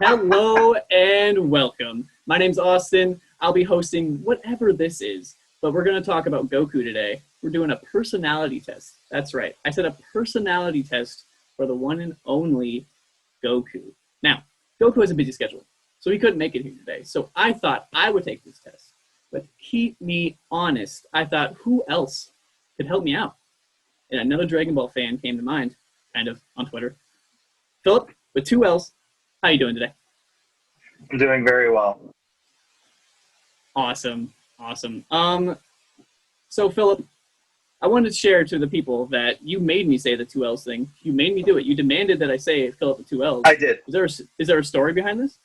Hello and welcome. My name's Austin. I'll be hosting whatever this is, but we're going to talk about Goku today. We're doing a personality test. That's right. I said a personality test for the one and only Goku. Now, Goku has a busy schedule, so he couldn't make it here today. So I thought I would take this test. But keep me honest, I thought who else could help me out? And another Dragon Ball fan came to mind, kind of, on Twitter. PhiLLip, with 2 L's. How you doing today? I'm doing very well. Awesome. So PhiLLip, I wanted to share to the people that you made me say the 2 L's thing. You made me do it. You demanded that I say PhiLLip with 2 L's. I did. Is there a story behind this?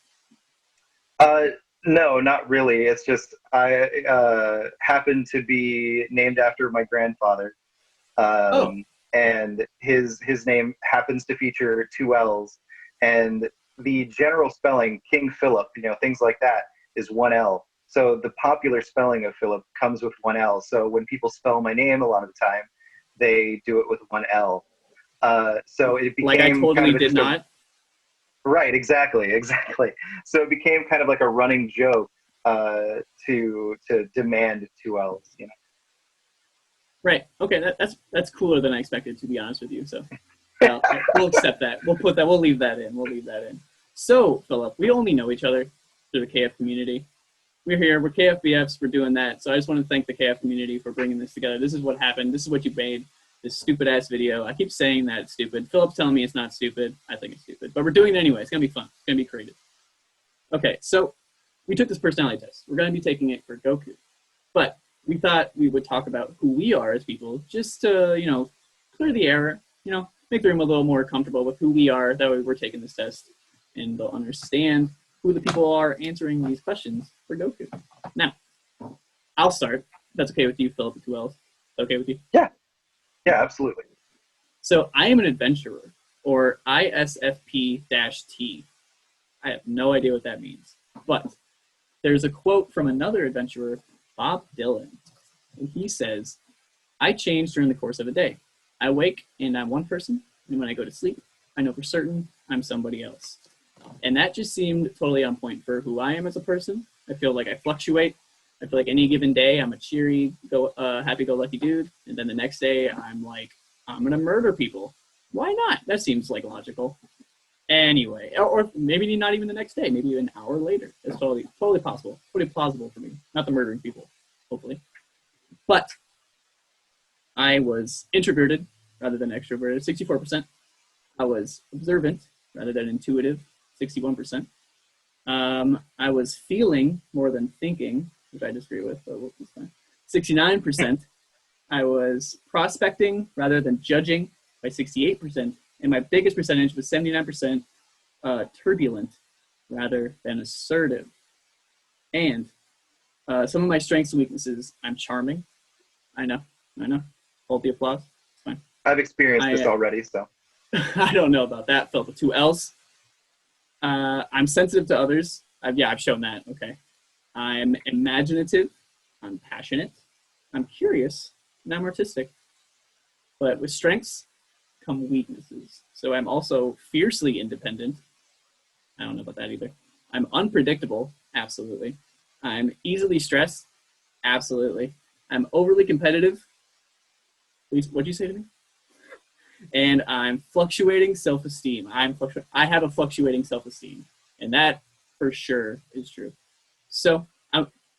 No, not really. It's just I happen to be named after my grandfather, and his name happens to feature 2 L's, and the general spelling King Philip, things like that, is 1 L. So the popular spelling of Philip comes with 1 L. So when people spell my name, a lot of the time, they do it with 1 L. So it became like I totally kind of did not. Right, exactly. So it became kind of like a running joke to demand 2 L's, Right. Okay, that's cooler than I expected, to be honest with you. So we'll accept that. We'll leave that in. So, PhiLLip, we only know each other through the KF community. We're here. We're KFBFs. We're doing that. So I just want to thank the KF community for bringing this together. This is what happened. This is what you made. This stupid-ass video. I keep saying that it's stupid. PhiLLip's telling me it's not stupid. I think it's stupid. But we're doing it anyway. It's going to be fun. It's going to be creative. Okay, so we took this personality test. We're going to be taking it for Goku. But we thought we would talk about who we are as people just to, clear the air, make the room a little more comfortable with who we are. That way we're taking this test and they'll understand who the people are answering these questions for Goku. Now, I'll start. That's okay with you, PhiLLip, with 2 L's. Is that okay with you? Yeah, absolutely. So I am an adventurer, or ISFP-T. I have no idea what that means. But there's a quote from another adventurer, Bob Dylan. And he says, I change during the course of a day. I wake and I'm one person, and when I go to sleep, I know for certain I'm somebody else. And that just seemed totally on point for who I am as a person. I feel like I fluctuate. I feel like any given day I'm a cheery, happy-go-lucky dude, and then the next day I'm like, I'm gonna murder people. Why not? That seems like logical. Anyway, or maybe not even the next day, maybe an hour later. It's totally possible. Totally plausible for me. Not the murdering people, hopefully. But I was introverted rather than extroverted, 64%. I was observant rather than intuitive, 61%. I was feeling more than thinking, which I disagree with, but it's fine. 69%. I was prospecting rather than judging by 68%. And my biggest percentage was 79% turbulent rather than assertive. And some of my strengths and weaknesses, I'm charming. I know. Hold the applause. It's fine. I've experienced this already, so. I don't know about that. PhiLLip with 2 L's. I'm sensitive to others. I've shown that. Okay. I'm imaginative. I'm passionate. I'm curious. And I'm artistic. But with strengths come weaknesses. So I'm also fiercely independent. I don't know about that either. I'm unpredictable. Absolutely. I'm easily stressed. Absolutely. I'm overly competitive. Please, what'd you say to me? And I'm fluctuating self-esteem. I have a fluctuating self-esteem, and that for sure is true. So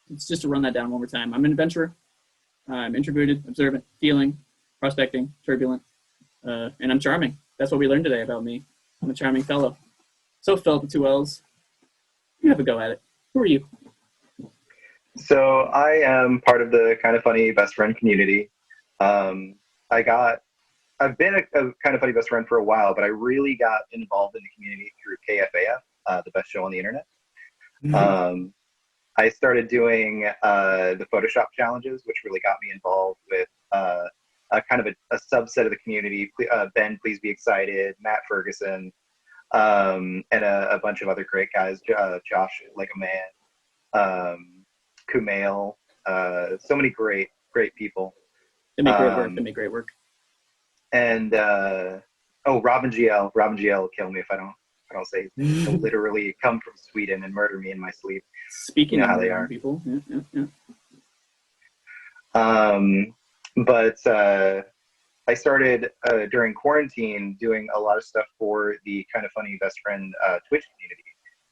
it's just to run that down one more time. I'm an adventurer. I'm introverted, observant, feeling, prospecting, turbulent, and I'm charming. That's what we learned today about me. I'm a charming fellow. So PhiLLip with 2 L's, you have a go at it. Who are you? So I am part of the Kind of Funny best friend community. I've been a Kind of Funny best friend for a while, but I really got involved in the community through KFBF, the best show on the internet. Mm-hmm. I started doing the Photoshop challenges, which really got me involved with a kind of a subset of the community. Ben, Please Be Excited, Matt Ferguson, and a bunch of other great guys. Josh, Like a Man, Kumail, so many great people. They make great work. And Robin GL will kill me if I don't I don't say he'll literally come from Sweden and murder me in my sleep. Speaking You know of how they are. people, yeah. But I started during quarantine doing a lot of stuff for the Kind of Funny Best Friend Twitch community.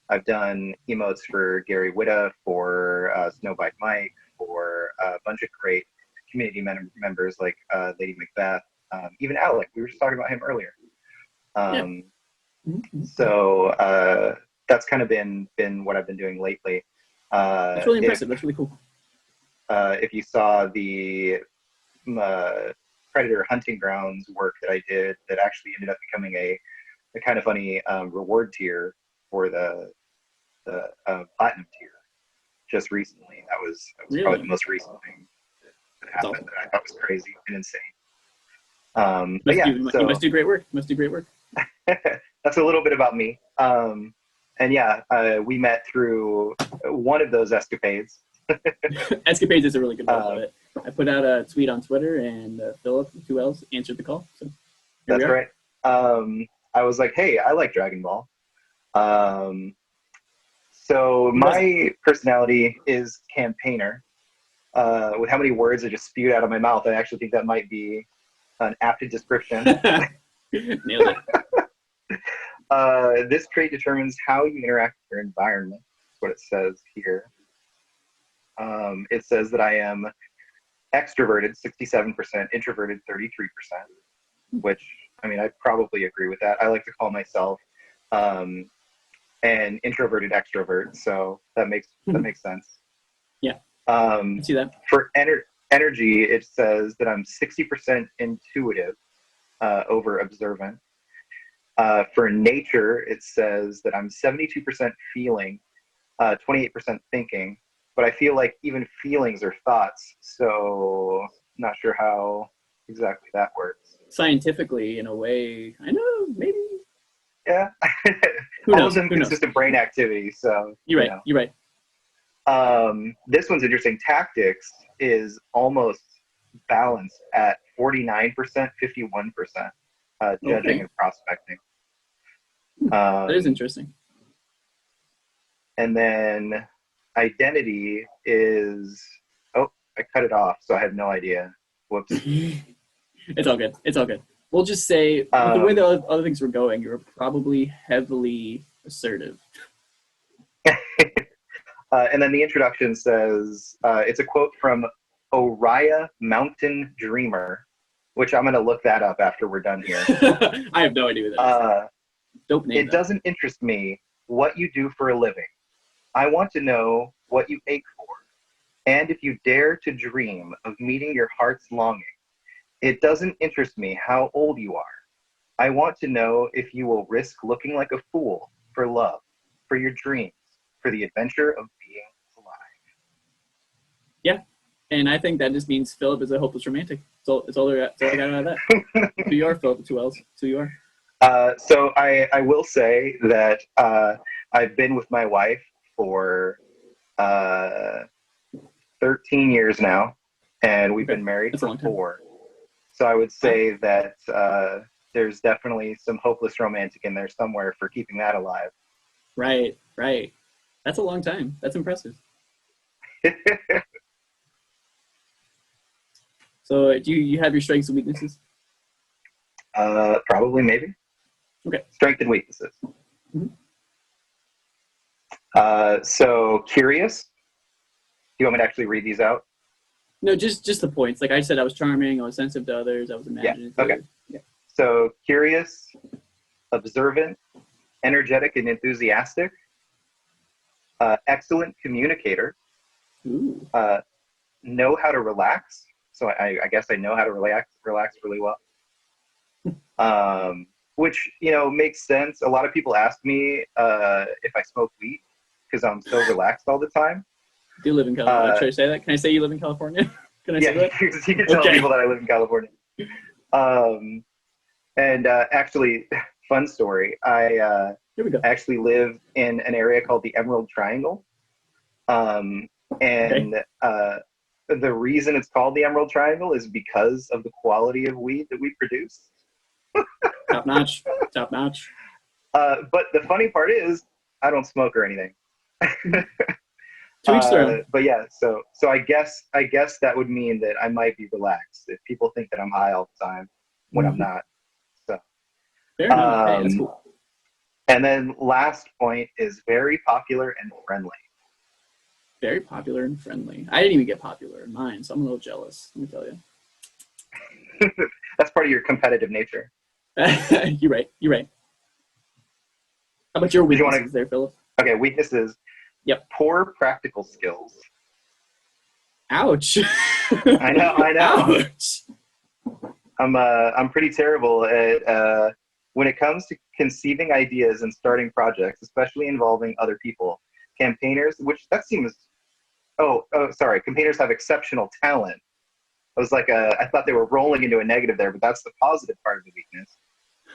I've done emotes for Gary Whitta, for Snowbike Mike, for a bunch of great community members like Lady Macbeth, even Alec. We were just talking about him earlier. So that's kind of been what I've been doing lately. That's really impressive. That's really cool. If you saw the Predator Hunting Grounds work that I did, that actually ended up becoming a Kind of Funny reward tier for the platinum tier just recently. That was Really? Probably the most recent thing that happened that I thought was crazy and insane. But yeah, you must do great work. You must do great work. That's a little bit about me. And yeah, we met through one of those escapades. Escapades is a really good word of it. I put out a tweet on Twitter, and PhiLLip, who else, answered the call. So that's right. I was like, hey, I like Dragonball. So my personality is campaigner. With how many words I just spewed out of my mouth, I actually think that might be an apt description. Nailed it. This trait determines how you interact with your environment. That's what it says here. It says that I am extroverted 67%, introverted 33%, which, I mean, I probably agree with that. I like to call myself an introverted extrovert, so that makes sense. Yeah, I see that. For energy, it says that I'm 60% intuitive over observant. For nature, it says that I'm 72% feeling, 28% thinking, but I feel like even feelings are thoughts, so not sure how exactly that works. Scientifically, in a way, I know, maybe. Yeah. Who knows? All of them consist of brain activity, so. You're right. You're right. This one's interesting. Tactics is almost balanced at 49%, 51%, judging and prospecting. That is interesting. And then identity is, oh, I cut it off, so I have no idea. Whoops. It's all good. It's all good. We'll just say, with the way the other things were going, you were probably heavily assertive. And then the introduction says, it's a quote from Oriah Mountain Dreamer, which I'm going to look that up after we're done here. I have no idea what that is. Dope name. It doesn't interest me what you do for a living. I want to know what you ache for. And if you dare to dream of meeting your heart's longing, it doesn't interest me how old you are. I want to know if you will risk looking like a fool for love, for your dreams, for the adventure of being alive. Yeah. And I think that just means PhiLLip is a hopeless romantic. It's all I got out of that. Who you are, PhiLLip, 2 L's. Who you are. So I will say that I've been with my wife for 13 years now, and we've been married for 4. So I would say that there's definitely some hopeless romantic in there somewhere for keeping that alive. Right, right. That's a long time. That's impressive. So do you have your strengths and weaknesses? Probably, maybe. Okay. Strengths and weaknesses. Mm-hmm. So curious. Do you want me to actually read these out? No, just the points. Like I said, I was charming. I was sensitive to others. I was imaginative. Yeah. Okay. Yeah. So curious, observant, energetic and enthusiastic, excellent communicator, Ooh. Know how to relax. So I guess I know how to relax really well. Which, makes sense. A lot of people ask me if I smoke weed because I'm so relaxed all the time. Do you live in California? Should I say that? Can I say you live in California? Can I say that? You can tell people that I live in California. And actually, fun story. I actually live in an area called the Emerald Triangle. The reason it's called the Emerald Triangle is because of the quality of weed that we produce. Top notch. Top notch. But the funny part is, I don't smoke or anything. To each their own. But yeah, so I guess that would mean that I might be relaxed if people think that I'm high all the time when I'm not. So, Fair enough. Hey, that's cool. And then last point is very popular and friendly. Very popular and friendly. I didn't even get popular in mine, so I'm a little jealous. Let me tell you. That's part of your competitive nature. You're right. You're right. How about your weaknesses there, PhiLLip? Okay, weaknesses. Yep. Poor practical skills. Ouch. I know. Ouch. I'm pretty terrible at when it comes to conceiving ideas and starting projects, especially involving other people. Campaigners, which that seems. Oh, sorry. Campaigners have exceptional talent. I was like, I thought they were rolling into a negative there, but that's the positive part of the weakness.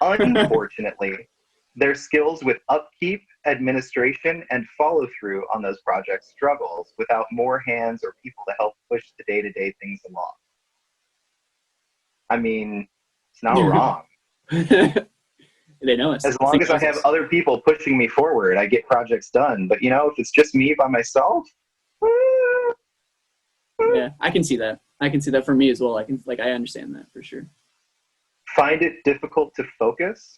Unfortunately, their skills with upkeep, administration, and follow-through on those projects struggles without more hands or people to help push the day-to-day things along. I mean, it's not wrong. They know us. As long as I have other people pushing me forward, I get projects done. But, if it's just me by myself, yeah, I can see that. I can see that for me as well. I understand that for sure. Find it difficult to focus,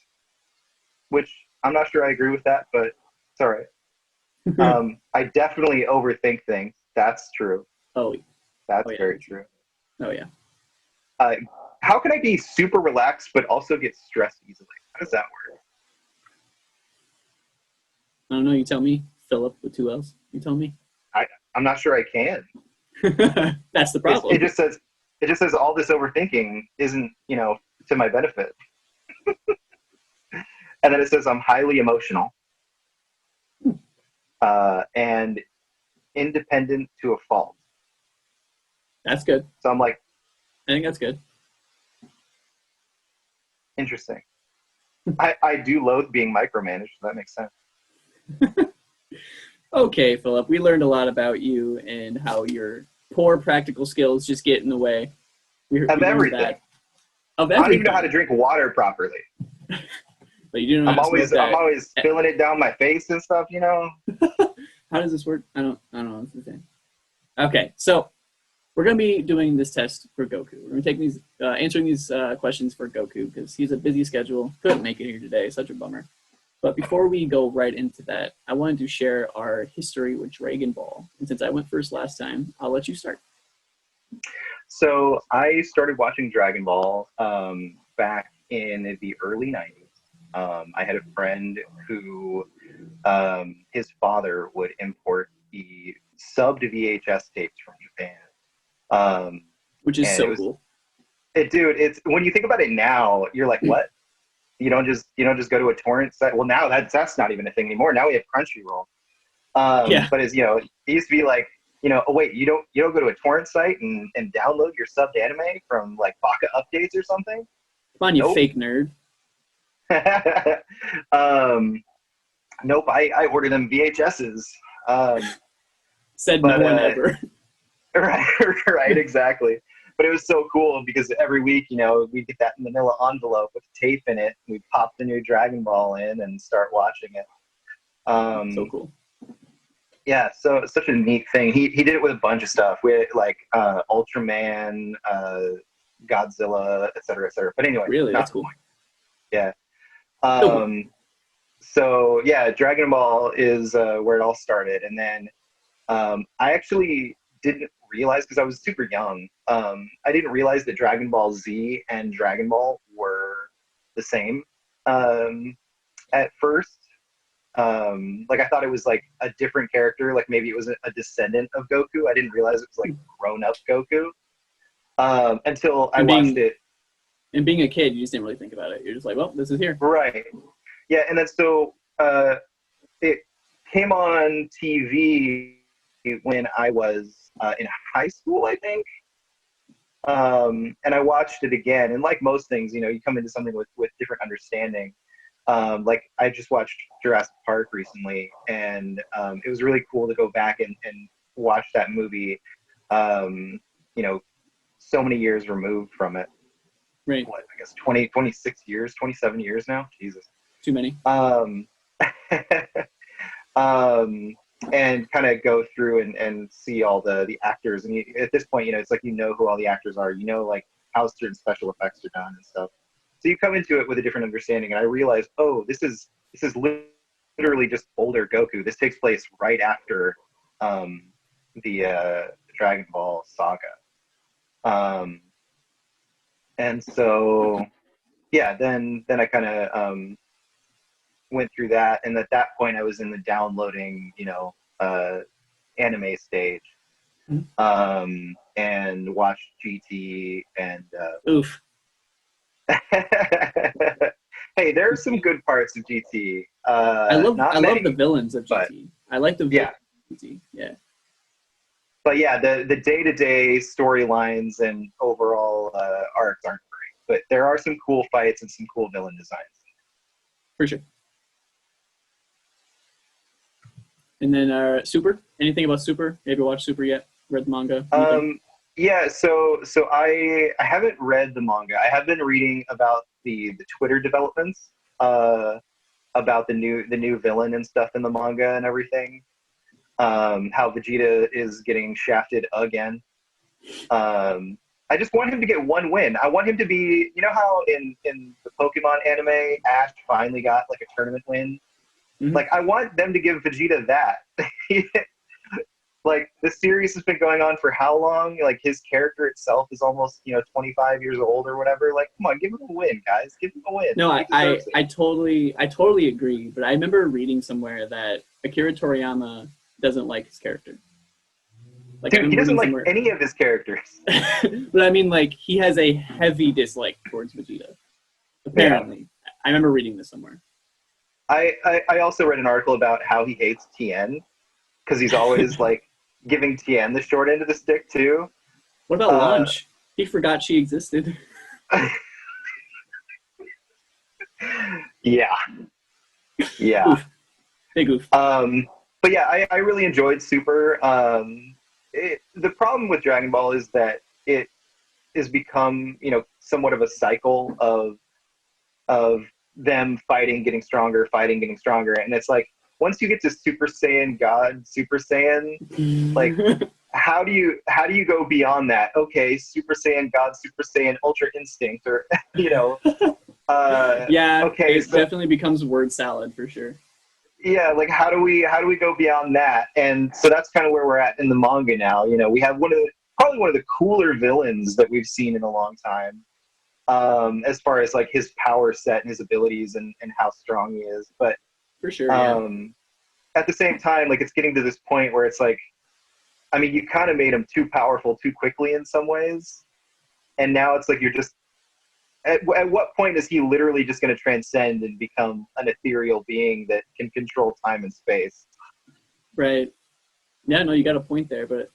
which I'm not sure I agree with that, but it's all right. I definitely overthink things. That's true. Oh, that's very true. Oh yeah. How can I be super relaxed but also get stressed easily? How does that work? I don't know. You tell me. PhiLLip with 2 L's. You tell me. I'm not sure I can. That's the problem. It just says all this overthinking isn't, to my benefit. And then it says I'm highly emotional and independent to a fault. That's good. So I'm like, I think that's good. Interesting. I do loathe being micromanaged, so that makes sense. Okay, PhiLLip, we learned a lot about you and how your poor practical skills just get in the way. Of everything. Of everything. I don't even know how to drink water properly. But you do know I'm always spilling it down my face and stuff, How does this work? I don't know what to say. Okay, so we're going to be doing this test for Goku. We're going to take answering these questions for Goku because he's a busy schedule. Couldn't make it here today. Such a bummer. But before we go right into that, I wanted to share our history with Dragon Ball. And since I went first last time, I'll let you start. So I started watching Dragon Ball back in the early 90s. I had a friend who his father would import the subbed VHS tapes from Japan. Which is so cool. Dude, it's when you think about it now, you're like, what? You don't just go to a torrent site. Well, now that's not even a thing anymore. Now we have Crunchyroll. Yeah. But as it used to be like, oh wait, you don't go to a torrent site and download your subbed anime from like Baka Updates or something? Come on, you fake nerd. Nope, I order them VHSs. Said no one ever. Right, exactly. But it was so cool because every week, we'd get that manila envelope with tape in it. We'd pop the new Dragon Ball in and start watching it. So cool. Yeah, so it's such a neat thing. He did it with a bunch of stuff. We had like Ultraman, Godzilla, et cetera, et cetera. But anyway, really, that's cool. Yeah. So yeah, Dragon Ball is where it all started, and then I actually didn't realize because I was super young. I didn't realize that Dragon Ball Z and Dragon Ball were the same at first. Like I thought it was like a different character, like maybe it was a descendant of Goku. I didn't realize it was like grown-up Goku until I watched it. And being a kid, you just didn't really think about it. You're just like, well, this is here. Right. Yeah, and then so it came on TV when I was in high school, I think. And I watched it again. And like most things, you come into something with different understanding. Like I just watched Jurassic Park recently, and it was really cool to go back and watch that movie, so many years removed from it. Right. What, I guess 26 years, 27 years now? Jesus. Too many. And kind of go through and see all the actors. And at this point, it's like who all the actors are. Like how certain special effects are done and stuff. So you come into it with a different understanding. And I realized, oh, this is literally just older Goku. This takes place right after the Dragon Ball saga. And so, yeah, then I kind of went through that, and at that point I was in the downloading, anime stage, and watched GT and Oof. Hey, there are some good parts of GT. I love the villains of GT. I like the villains of GT. Yeah. But yeah, the day-to-day storylines and overall arcs aren't great, but there are some cool fights and some cool villain designs. For sure. And then Super. Anything about Super? Maybe watched Super yet? Read the manga? Yeah. So I haven't read the manga. I have been reading about the Twitter developments about the new villain and stuff in the manga and everything. How Vegeta is getting shafted again. I just want him to get one win. I want him to be, how in the Pokemon anime, Ash finally got like a tournament win. Mm-hmm. Like, I want them to give Vegeta that. Like, the series has been going on for how long? Like, his character itself is almost, 25 years old or whatever. Like, come on, give him a win, guys. Give him a win. No, I totally agree. But I remember reading somewhere that Akira Toriyama doesn't like his character. Like, dude, he doesn't like any of his characters. But I mean, like, he has a heavy dislike towards Vegeta. Apparently. Yeah. I remember reading this somewhere. I also read an article about how he hates Tien, because he's always, like, giving Tien the short end of the stick, too. What about Lunch? He forgot she existed. Yeah. Oof. Big oof. But yeah, I really enjoyed Super. The problem with Dragon Ball is that it has become, somewhat of a cycle of them fighting, getting stronger, and it's like, once you get to Super Saiyan God, Super Saiyan, like, how do you go beyond that? Okay, Super Saiyan God, Super Saiyan Ultra Instinct, or yeah, okay, it definitely becomes word salad for sure. Yeah, like, how do we go beyond that? And so that's kind of where we're at in the manga now. We have probably one of the cooler villains that we've seen in a long time, as far as like his power set and his abilities and how strong he is. But for sure, yeah. At the same time, like, it's getting to this point where it's like, I mean, you kind of made him too powerful too quickly in some ways, and now it's like you're just at what point is he literally just going to transcend and become an ethereal being that can control time and space? Right. Yeah, no, you got a point there. But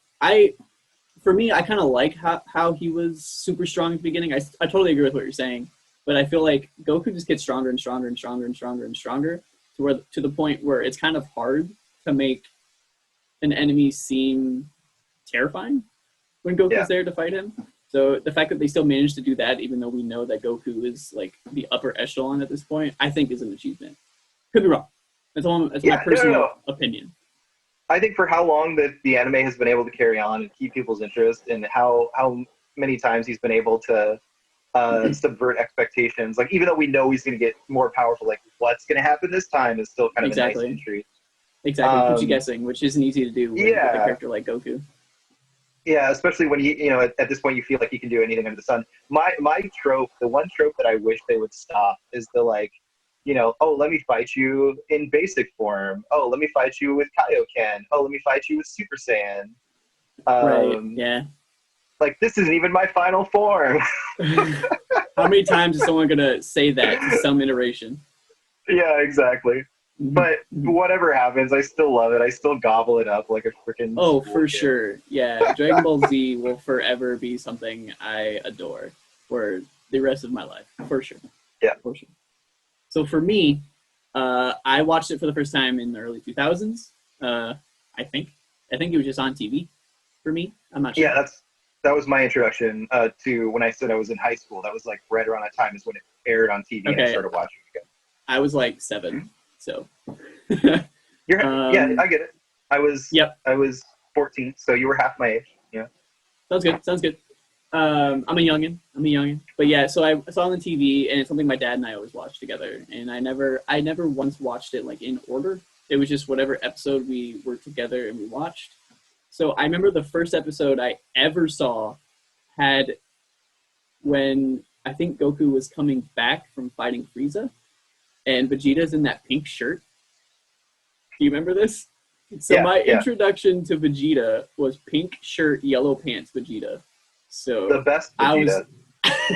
for me, I kind of like how he was super strong at the beginning. I totally agree with what you're saying. But I feel like Goku just gets stronger and stronger and stronger and stronger and stronger to the point where it's kind of hard to make an enemy seem terrifying when Goku's there to fight him. So the fact that they still managed to do that, even though we know that Goku is like the upper echelon at this point, I think is an achievement. Could be wrong. That's my personal opinion. I think for how long that the anime has been able to carry on and keep people's interest, and how many times he's been able to subvert expectations, like, even though we know he's going to get more powerful, like, what's going to happen this time is still kind of a nice intrigue. Exactly, keeps you guessing, which isn't easy to do with a character like Goku. Yeah, especially when at this point you feel like you can do anything under the sun. My trope, the one trope that I wish they would stop is the, like, oh, let me fight you in basic form. Oh, let me fight you with Kaioken. Oh, let me fight you with Super Saiyan. Right, yeah. Like, this isn't even my final form. How many times is someone going to say that to some iteration? Yeah, exactly. But whatever happens, I still love it. I still gobble it up like a freaking... Oh, for sure. Yeah, Dragon Ball Z will forever be something I adore for the rest of my life. For sure. Yeah. For sure. So for me, I watched it for the first time in the early 2000s, I think. I think it was just on TV for me. I'm not sure. Yeah, that was my introduction to when I said I was in high school. That was like right around that time is when it aired on TV and I started watching it again. I was like 7, so. Yeah, I get it. Yep. I was 14, so you were half my age. Yeah. Sounds good. I'm a youngin. But yeah, so I saw it on the TV, and it's something my dad and I always watched together. And I never once watched it like in order. It was just whatever episode we were together and we watched. So I remember the first episode I ever saw had when I think Goku was coming back from fighting Frieza, and Vegeta's in that pink shirt. Do you remember this? So my introduction to Vegeta was pink shirt, yellow pants Vegeta. So the best Vegeta.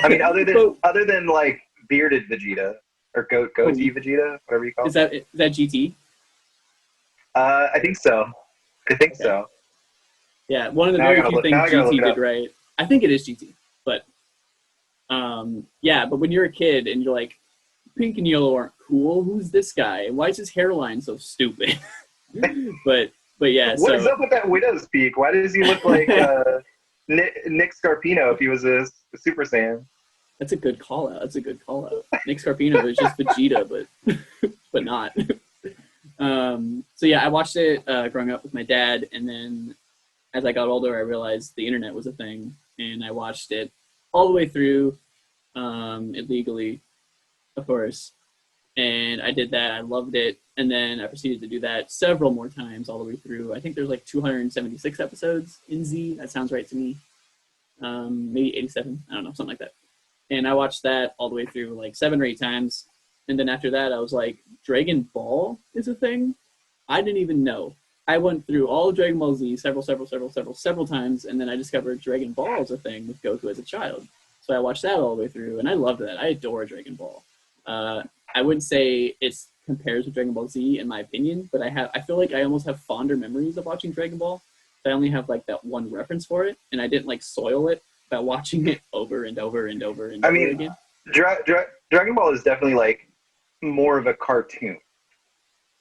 I mean, other than like bearded Vegeta or goatee Vegeta, whatever you call it. Is that GT? I think so. So. Yeah, one of the very few things GT did right. I think it is GT, but yeah. But when you're a kid and you're like, pink and yellow aren't cool. Who's this guy? Why is his hairline so stupid? but yeah. What is up with that widow's peak? Why does he look like Nick Scarpino if he was a Super Saiyan? That's a good call out. Nick Scarpino is just Vegeta, but not. So yeah, I watched it growing up with my dad, and then as I got older, I realized the internet was a thing, and I watched it all the way through illegally, of course. And I did that. I loved it. And then I proceeded to do that several more times all the way through. I think there's like 276 episodes in Z. That sounds right to me. Maybe 87. I don't know, something like that. And I watched that all the way through like 7 or 8 times. And then after that, I was like, Dragon Ball is a thing? I didn't even know. I went through all of Dragon Ball Z several times. And then I discovered Dragon Ball is a thing with Goku as a child. So I watched that all the way through. And I loved that. I adore Dragon Ball. I wouldn't say it compares with Dragon Ball Z in my opinion, but I feel like I almost have fonder memories of watching Dragon Ball. I only have like that one reference for it, and I didn't like soil it by watching it over and over and over and over again. Dragon Ball is definitely like more of a cartoon.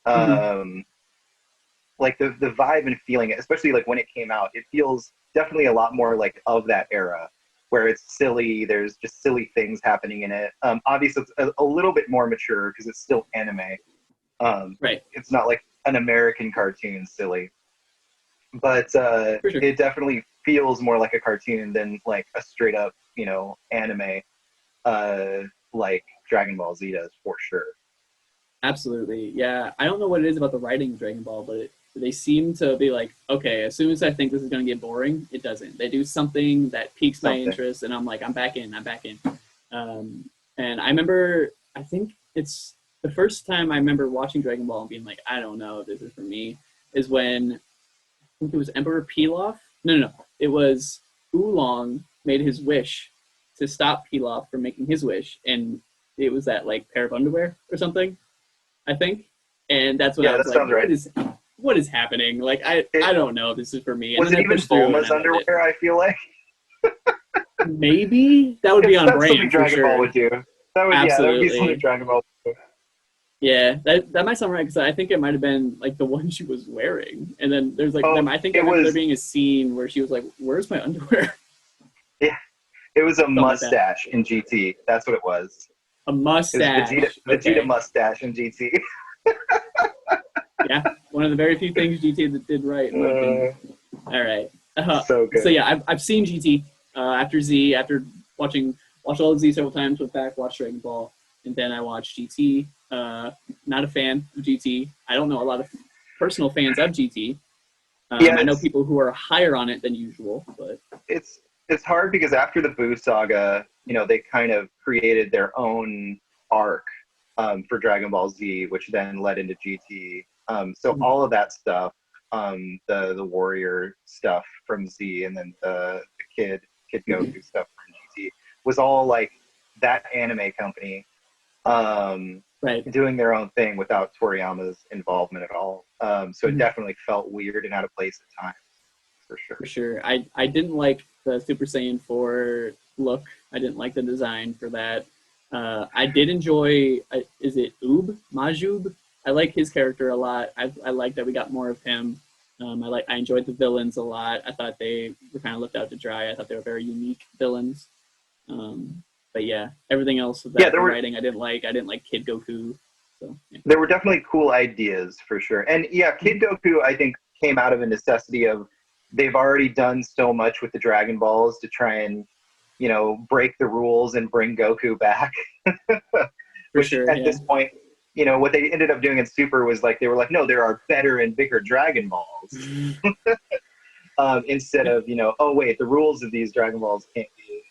Like the vibe and feeling, especially like when it came out, it feels definitely a lot more like of that era, where it's silly, there's just silly things happening in it. Obviously, it's a little bit more mature because it's still anime. Right. It's not like an American cartoon silly. But sure. It definitely feels more like a cartoon than like a straight up, anime like Dragon Ball Z does, for sure. Absolutely. Yeah. I don't know what it is about the writing of Dragon Ball, but they seem to be like, okay, as soon as I think this is going to get boring, it doesn't. They do something that piques my interest, and I'm like, I'm back in. And I remember, I think it's the first time I remember watching Dragon Ball and being like, I don't know if this is for me, is when, I think it was Emperor Pilaf. No. It was Oolong made his wish to stop Pilaf from making his wish, and it was that like pair of underwear or something, I think. And that's what I was like, right. What is happening? Like, I don't know if this is for me. And was it even Bulma's underwear, I feel like? Maybe? That would be on brand, for sure. Ball would do. That would be something Dragon Ball would do. Yeah, that might sound right, because I think it might have been, like, the one she was wearing. And then there's, like, I think there being a scene where she was like, where's my underwear? Yeah. It was a mustache in GT. That's what it was. A mustache. It was Vegeta mustache in GT. Yeah, one of the very few things GT that did right. All right. So good. So yeah, I've seen GT after Z, after watched all of Z several times, went back, watched Dragon Ball, and then I watched GT. Not a fan of GT. I don't know a lot of personal fans of GT. I know people who are higher on it than usual, but it's hard because after the Buu saga, they kind of created their own arc for Dragon Ball Z, which then led into GT. So all of that stuff, the warrior stuff from Z, and then the kid Goku stuff from GT, was all like that anime company doing their own thing without Toriyama's involvement at all. So it definitely felt weird and out of place at times, for sure. For sure. I didn't like the Super Saiyan 4 look. I didn't like the design for that. I did enjoy, is it Majub? I like his character a lot. I like that we got more of him. I enjoyed the villains a lot. I thought they were kind of left out to dry. I thought they were very unique villains. But yeah, everything else with that writing I didn't like. I didn't like Kid Goku. So yeah. There were definitely cool ideas for sure. And yeah, Kid Goku, I think, came out of a necessity of they've already done so much with the Dragon Balls to try and, you know, break the rules and bring Goku back. Which sure, at this point, you know, what they ended up doing in Super was like, they were like, no, there are better and bigger Dragon Balls. Instead of, you know, oh wait, the rules of these Dragon Balls can't be,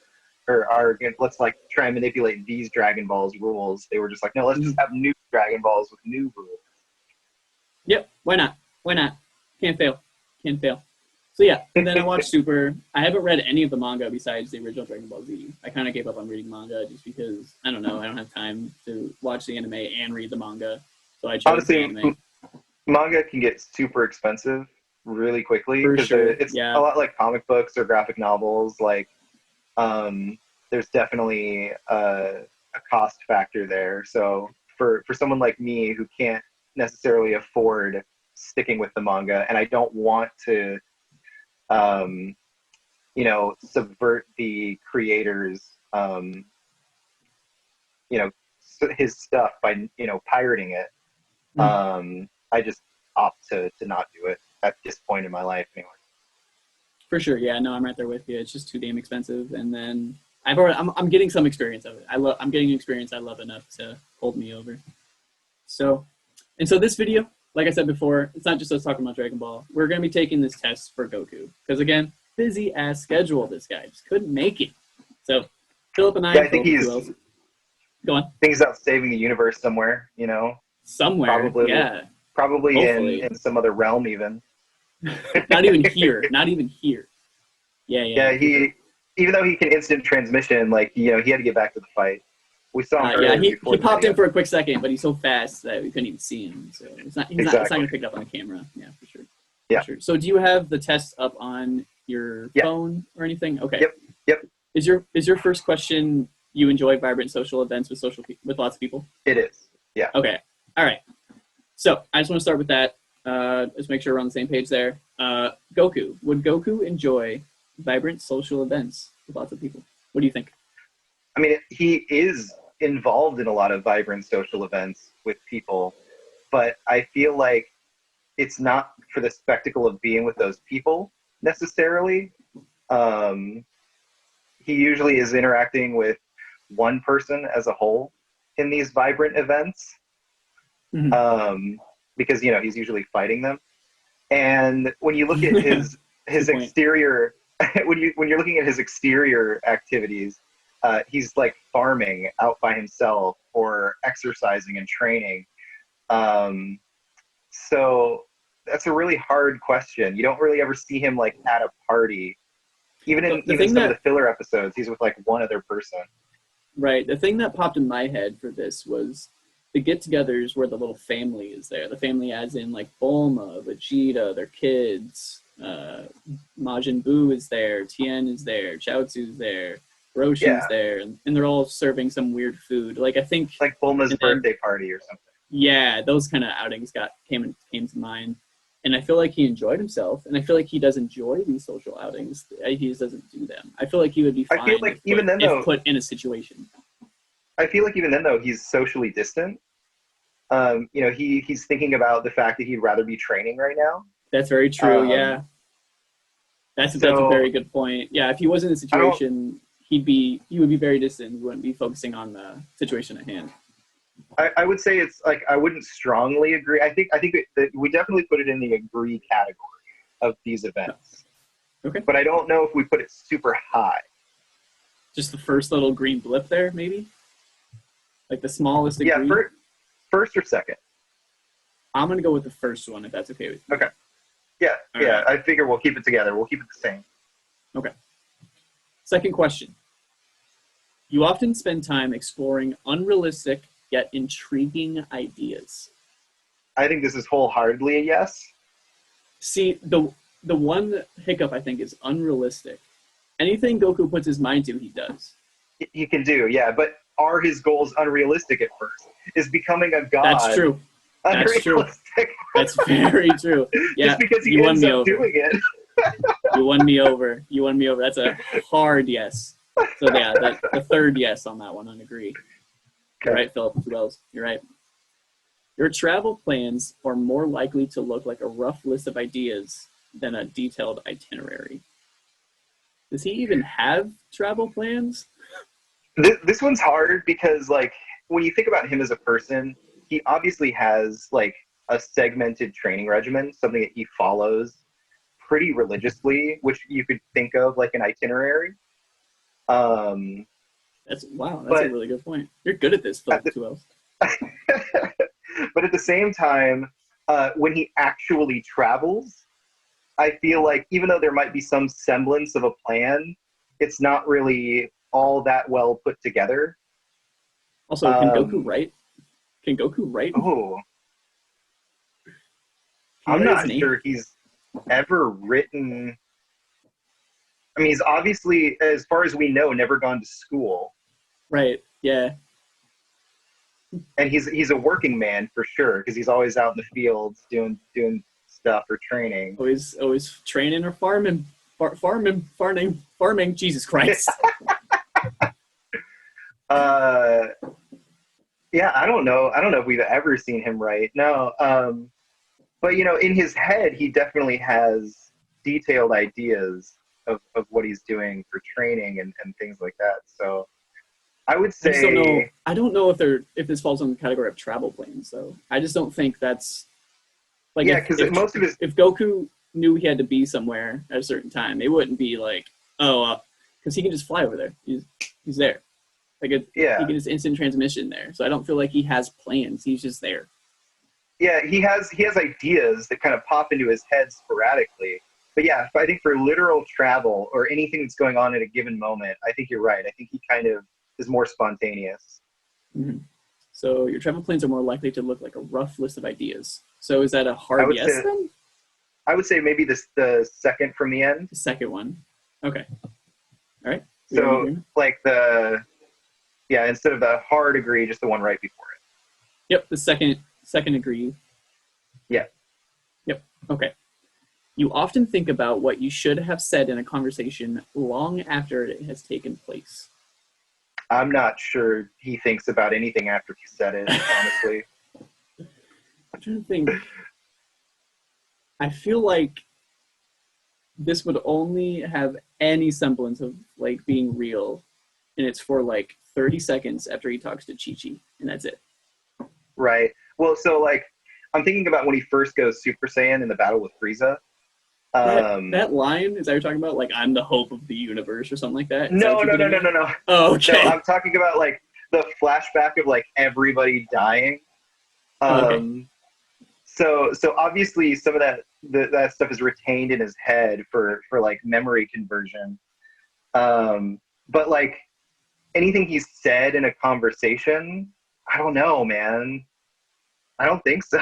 or are, let's like try and manipulate these Dragon Balls rules. They were just like, no, let's just have new Dragon Balls with new rules. Yep, why not? Why not? Can't fail. Can't fail. So yeah, and then I watched Super. I haven't read any of the manga besides the original Dragon Ball Z. I kind of gave up on reading manga just because, I don't know, I don't have time to watch the anime and read the manga. So I chose Honestly, the anime. Manga can get super expensive really quickly because sure. it's a lot like comic books or graphic novels. Like, there's definitely a cost factor there. So for someone like me who can't necessarily afford sticking with the manga, and I don't want to, you know, subvert the creator's, you know, his stuff by, you know, pirating it. I just opt to not do it at this point in my life anyway. For sure, yeah, no, I'm right there with you. It's just too damn expensive, and then I'm getting some experience of it. I'm getting an experience I love enough to hold me over. So this video, like I said before, it's not just us talking about Dragon Ball. We're going to be taking this test for Goku. Because again, busy ass schedule, this guy. Just couldn't make it. So, PhiLLip and I, yeah, I think he's, go on. I think he's out saving the universe somewhere, you know? Somewhere, probably, yeah. Probably in some other realm even. Not even here. Not even here. Yeah. Yeah, even though he can instant transmission, like, you know, he had to get back to the fight. We saw him he popped in for a quick second, but he's so fast that we couldn't even see him. So it's not going to pick it up on the camera. Yeah, for sure. Yeah. For sure. So do you have the test up on your phone or anything? Okay. Yep. Is your first question, you enjoy vibrant social events with lots of people? It is. Yeah. Okay. All right. So I just want to start with that. Just make sure we're on the same page there. Goku. Would Goku enjoy vibrant social events with lots of people? What do you think? I mean, he is involved in a lot of vibrant social events with people, but I feel like it's not for the spectacle of being with those people necessarily. He usually is interacting with one person as a whole in these vibrant events, because, you know, he's usually fighting them. And when you look at his exterior, when you're looking at his exterior activities, he's like farming out by himself or exercising and training. So that's a really hard question. You don't really ever see him like at a party. Even in some of the filler episodes, he's with like one other person. Right. The thing that popped in my head for this was the get-togethers where the little family is there. The family as in like Bulma, Vegeta, their kids, Majin Buu is there, Tien is there, Chaozu's there, Roshin's there, and they're all serving some weird food. Like, I think like Bulma's birthday party or something. Yeah, those kind of outings came to mind. And I feel like he enjoyed himself, and I feel like he does enjoy these social outings. He just doesn't do them. I feel like he would be fine I feel like if put in a situation. I feel like even then, though, he's socially distant. You know, he's thinking about the fact that he'd rather be training right now. That's very true, yeah. That's a very good point. Yeah, if he was in a situation, he would be very distant. He wouldn't be focusing on the situation at hand. I would say it's like, I wouldn't strongly agree. I think that we definitely put it in the agree category of these events. Okay. But I don't know if we put it super high. Just the first little green blip there, maybe? Like the smallest degree? Yeah, first or second? I'm going to go with the first one, if that's okay with you. Okay. Yeah, all right. I figure we'll keep it together. We'll keep it the same. Okay. Second question. You often spend time exploring unrealistic yet intriguing ideas. I think this is wholeheartedly a yes. See, the one hiccup, I think, is unrealistic. Anything Goku puts his mind to, he does. He can do, yeah, but are his goals unrealistic at first? Is becoming a god That's true. That's true. That's very true. Yeah, just because he ends up doing it. You won me over. You won me over. That's a hard yes. So yeah, the third yes on that one, I agree. Okay. You're right, PhiLLip, as well. You're right. Your travel plans are more likely to look like a rough list of ideas than a detailed itinerary. Does he even have travel plans? This one's hard because, like, when you think about him as a person, he obviously has, like, a segmented training regimen, something that he follows pretty religiously, which you could think of like an itinerary. That's a really good point. You're good at this, PhiLLip 2L. But at the same time, when he actually travels, I feel like even though there might be some semblance of a plan, it's not really all that well put together. Also, can Goku write? Can Goku write? Oh, I'm not sure he's ever written. I mean, he's obviously, as far as we know, never gone to school. Right. Yeah. And he's a working man for sure, because he's always out in the fields doing stuff or training. Always training or farming. Farming. Jesus Christ. Yeah, I don't know if we've ever seen him write. No. But, you know, in his head, he definitely has detailed ideas of what he's doing for training and things like that. So I would say... I don't know if this falls in the category of travel plans, though. I just don't think that's... Like, yeah, because most of his... If Goku knew he had to be somewhere at a certain time, it wouldn't be like, because he can just fly over there. He's there. Like, he can just instant transmission there. So I don't feel like he has plans. He's just there. Yeah, he has ideas that kind of pop into his head sporadically. But yeah, I think for literal travel or anything that's going on at a given moment, I think you're right. I think he kind of is more spontaneous. Mm-hmm. So your travel plans are more likely to look like a rough list of ideas. So is that a hard yes then? I would say maybe the second from the end. The second one. Okay. All right. So like instead of the hard agree, just the one right before it. Yep, the second agree. Yeah. Yep. Okay. You often think about what you should have said in a conversation long after it has taken place. I'm not sure he thinks about anything after he said it, honestly. I'm trying to think. I feel like this would only have any semblance of like being real, and it's for like 30 seconds after he talks to Chi-Chi, and that's it. Right. Well, so like I'm thinking about when he first goes Super Saiyan in the battle with Frieza. That line, is that you're talking about? Like, I'm the hope of the universe or something like that? No. Oh, okay. No, I'm talking about like the flashback of like everybody dying. Okay. So obviously some of that stuff is retained in his head for like memory conversion. But like anything he's said in a conversation, I don't know, man. I don't think so.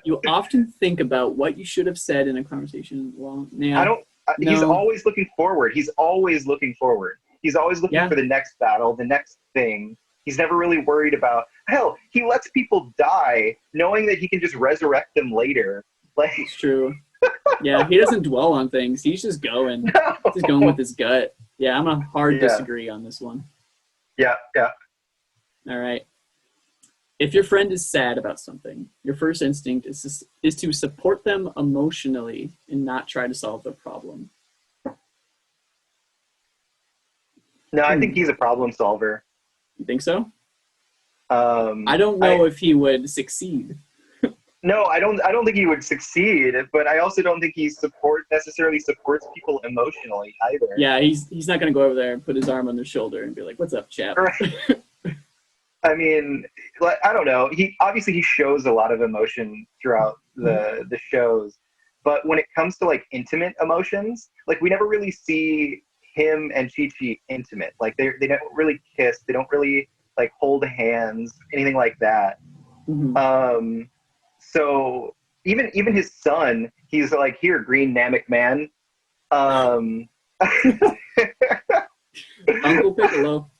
You often think about what you should have said in a conversation. Well, yeah. He's always looking forward. He's always looking forward. He's always looking for the next battle, the next thing. He's never really worried about, hell, he lets people die knowing that he can just resurrect them later. Like, it's true. Yeah, he doesn't dwell on things. He's just going. No. He's going with his gut. Yeah, I'm a hard disagree on this one. Yeah. All right. If your friend is sad about something, your first instinct is to support them emotionally and not try to solve the problem. No, I think he's a problem solver. You think so? I don't know if he would succeed. No, I don't think he would succeed, but I also don't think he necessarily supports people emotionally either. Yeah, he's not going to go over there and put his arm on their shoulder and be like, "What's up, chap?" Right. I mean, I don't know. He shows a lot of emotion throughout the shows, but when it comes to like intimate emotions, like we never really see him and Chi-Chi intimate. Like they don't really kiss. They don't really like hold hands, anything like that. Mm-hmm. So even his son, he's like, "Here, green Namek man." Uncle Piccolo.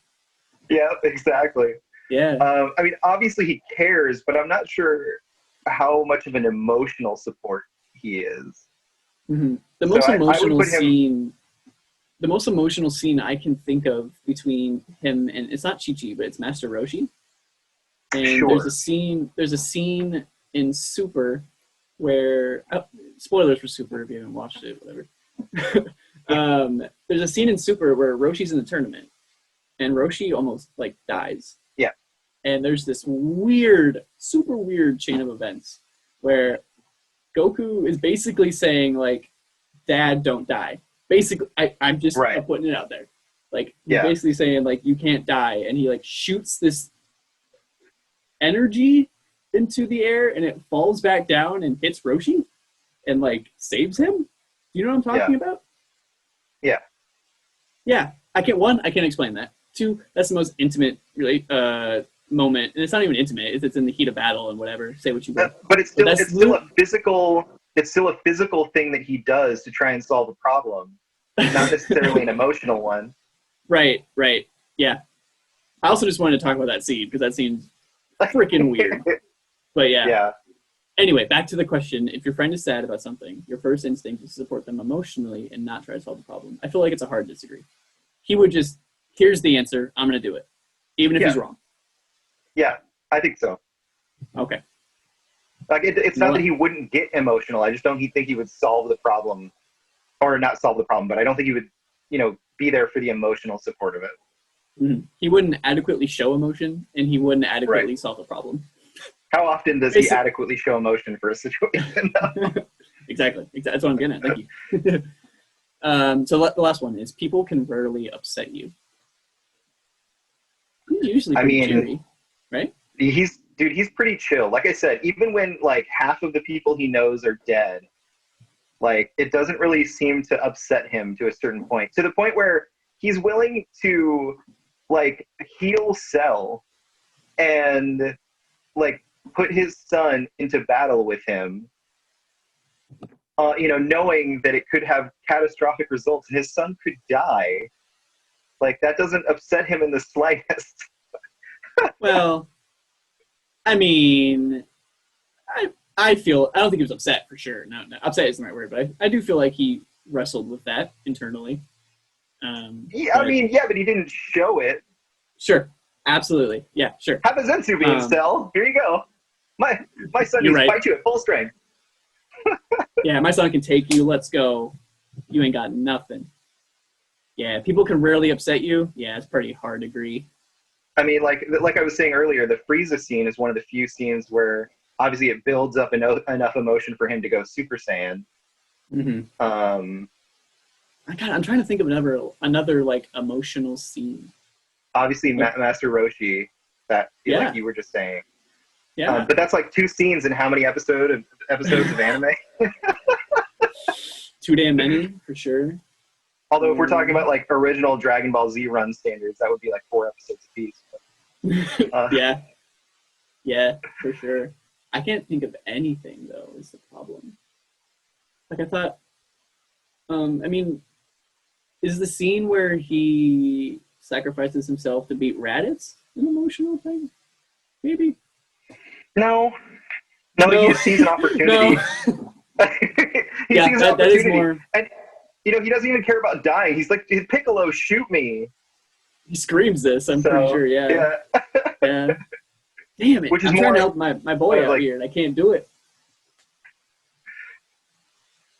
Yeah, exactly. Yeah. I mean, obviously he cares, but I'm not sure how much of an emotional support he is. Mm-hmm. The most emotional scene I can think of between him and, it's not Chi-Chi, but it's Master Roshi. And Sure. there's a scene in Super where spoilers for Super if you haven't watched it, whatever. There's a scene in Super where Roshi's in the tournament and Roshi almost like dies. Yeah. And there's this super weird chain of events where Goku is basically saying like, Dad, don't die. Basically, I'm just putting it out there. Like he's basically saying like you can't die, and he like shoots this energy into the air, and it falls back down and hits Roshi, and like saves him. You know what I'm talking about? Yeah. Yeah. I can't explain that. Two, that's the most intimate moment, and it's not even intimate. It's in the heat of battle and whatever. Say what you want. But it's still a physical. It's still a physical thing that he does to try and solve a problem, not necessarily an emotional one. Right. Yeah. I also just wanted to talk about that scene because that scene's freaking weird. But yeah. Anyway, back to the question. If your friend is sad about something, your first instinct is to support them emotionally and not try to solve the problem. I feel like it's a hard disagree. He would just, here's the answer. I'm going to do it. Even if he's wrong. Yeah, I think so. Okay. Like it's not that he wouldn't get emotional. I just don't think he would solve the problem, or not solve the problem. But I don't think he would, be there for the emotional support of it. Mm-hmm. He wouldn't adequately show emotion, and he wouldn't adequately solve the problem. How often does he adequately show emotion for a situation? Exactly. That's what I'm getting at. Thank you. So the last one is people can rarely upset you. He's usually pretty cheery, right? He's pretty chill. Like I said, even when like half of the people he knows are dead, like it doesn't really seem to upset him to a certain point. To the point where he's willing to like heal Cell and like put his son into battle with him, knowing that it could have catastrophic results and his son could die. Like that doesn't upset him in the slightest. Well, I mean, I don't think he was upset for sure. No, upset isn't the right word, but I do feel like he wrestled with that internally. But he didn't show it. Sure, absolutely, yeah, sure. Have a Zensu beam, Cell. Here you go. My son needs to fight you at full strength. Yeah, my son can take you. Let's go. You ain't got nothing. Yeah, people can rarely upset you. Yeah, it's pretty hard to agree. I mean, like I was saying earlier, the Frieza scene is one of the few scenes where obviously it builds up enough emotion for him to go Super Saiyan. Mm-hmm. I'm trying to think of another like emotional scene. Obviously, Master Roshi, that like you were just saying. Yeah, but that's like 2 scenes in how many episodes of anime? Too damn many for sure. Although if we're talking about like original Dragon Ball Z run standards, that would be like 4 episodes apiece. Yeah, for sure. I can't think of anything though. Is the problem? Like I thought. I mean, is the scene where he sacrifices himself to beat Raditz an emotional thing? Maybe. No. He just sees an opportunity. He sees an opportunity. That is more. And he doesn't even care about dying. He's like, Piccolo, shoot me. He screams this. I'm pretty sure. Yeah. Damn it! Which is I'm trying to help my boy out here, and I can't do it.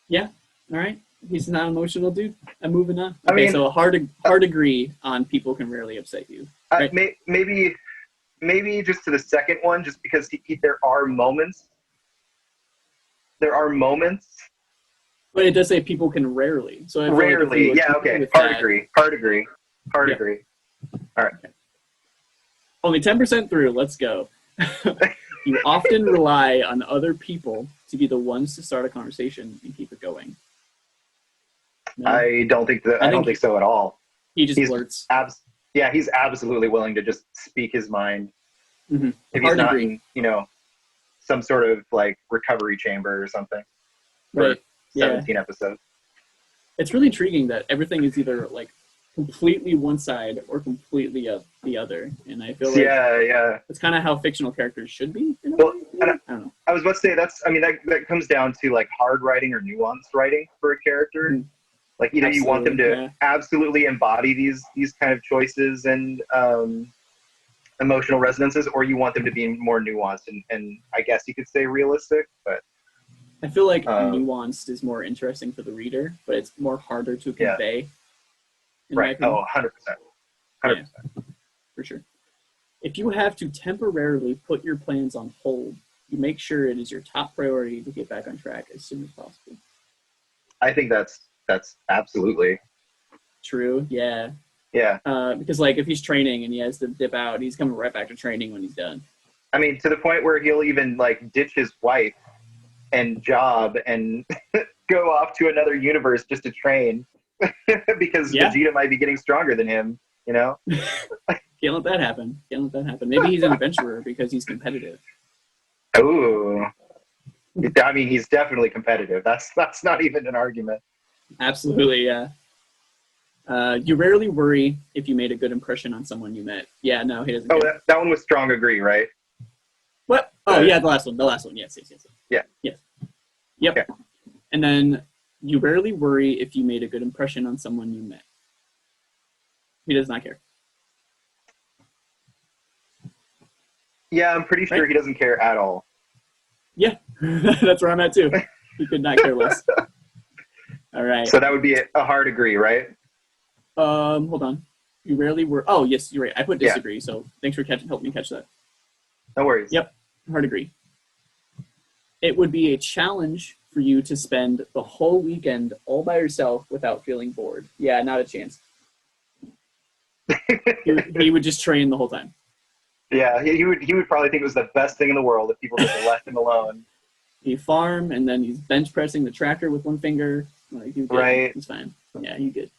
Yeah. All right. He's not emotional, dude. I'm moving on. Okay, so hard agree on people can rarely upset you. Right? Maybe just to the second one, just because there are moments. There are moments. But it does say people can rarely. So rarely, okay. Hard agree. All right. Only 10% through. Let's go. You often rely on other people to be the ones to start a conversation and keep it going. No? I don't think so at all. He just blurts. He's absolutely willing to just speak his mind. Mm-hmm. If he's not in, some sort of like recovery chamber or something. Right. 17 episodes. It's really intriguing that everything is either like completely one side or completely the other, and I feel like it's kind of how fictional characters should be. I don't know. I was about to say that comes down to like hard writing or nuanced writing for a character. Mm-hmm. Like you want them to absolutely embody these kind of choices and emotional resonances, or you want them to be more nuanced and I guess you could say realistic, but I feel like nuanced is more interesting for the reader, but it's more harder to convey. Right. Oh, 100%. 100%. Yeah, for sure. If you have to temporarily put your plans on hold, you make sure it is your top priority to get back on track as soon as possible. I think that's absolutely true. Yeah. Yeah. Because like if he's training and he has to dip out, he's coming right back to training when he's done. I mean, to the point where he'll even like ditch his wife and job and go off to another universe just to train because Vegeta might be getting stronger than him, you know? Can't let that happen. Can't let that happen. Maybe he's an adventurer because he's competitive. Ooh. I mean, he's definitely competitive. That's not even an argument. Absolutely, yeah. You rarely worry if you made a good impression on someone you met. Yeah, no, he doesn't. Oh, that one was strong agree, right? What? Oh, yeah, the last one. The last one. Yes. Yeah. Yes. Yep. Okay. And then you rarely worry if you made a good impression on someone you met. He does not care. Yeah, I'm pretty sure he doesn't care at all. Yeah, that's where I'm at too. He could not care less. All right. So that would be a hard agree, right? Hold on. You rarely were. Oh, yes, you're right. I put disagree. So thanks for helping me catch that. No worries. Yep, hard agree. It would be a challenge for you to spend the whole weekend all by yourself without feeling bored. Yeah, not a chance. he would just train the whole time. Yeah, he would probably think it was the best thing in the world if people just left him alone. He farm and then he's bench pressing the tractor with one finger. Like, right. He's fine. Yeah, he's good.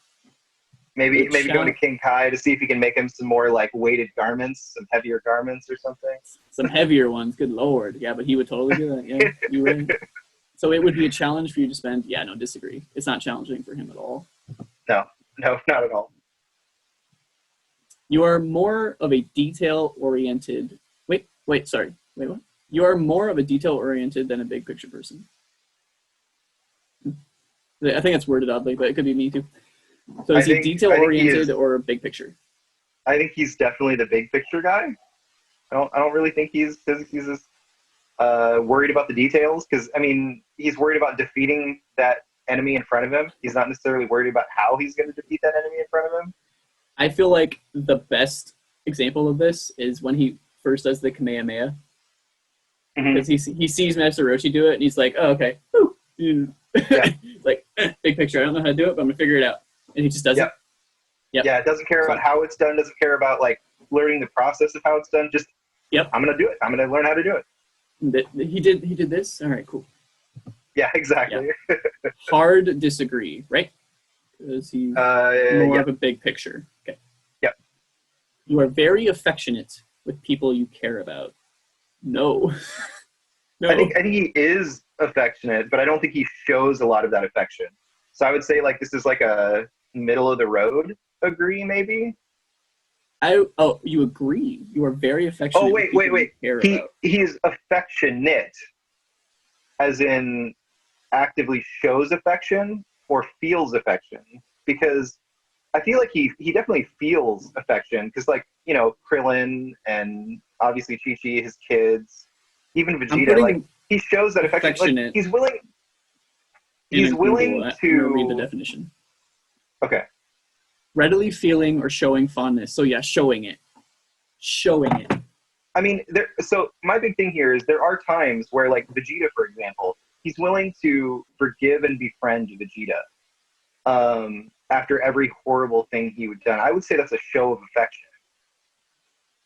Maybe going to King Kai to see if he can make him some more like weighted garments, some heavier garments or something. Some heavier ones. Good Lord. Yeah, but he would totally do that. Yeah, you would. So it would be a challenge for you to spend. Yeah, no, disagree. It's not challenging for him at all. No, not at all. You are more of a detail-oriented... Wait, sorry. Wait, what? You are more of a detail-oriented than a big-picture person. I think it's worded oddly, but it could be me too. So is he detail-oriented or a big picture? I think he's definitely the big-picture guy. I don't really think he's just worried about the details, because, I mean, he's worried about defeating that enemy in front of him. He's not necessarily worried about how he's going to defeat that enemy in front of him. I feel like the best example of this is when he first does the Kamehameha. Because he sees Master Roshi do it, and he's like, oh, okay. Like, big picture. I don't know how to do it, but I'm going to figure it out. And he just does it. Yep. Yeah, it doesn't care about how it's done, doesn't care about, like, learning the process of how it's done. Just, I'm going to do it. I'm going to learn how to do it. He did this? All right, cool. Yeah, exactly. Yeah. Hard disagree, right? Because he's more of a big picture. Okay. Yep. You are very affectionate with people you care about. No. No. I think he is affectionate, but I don't think he shows a lot of that affection. So I would say like this is like a middle of the road agree, maybe. You agree? You are very affectionate. Oh wait. He's affectionate, as in actively shows affection or feels affection, because I feel like he definitely feels affection, because like, you know, Krillin and obviously Chi-Chi, his kids, even Vegeta, like he shows that affection. Like, he's willing to read the definition. Okay. Readily feeling or showing fondness. So yeah, showing it. I mean, so my big thing here is there are times where, like Vegeta, for example, he's willing to forgive and befriend Vegeta after every horrible thing he would done. I would say that's a show of affection.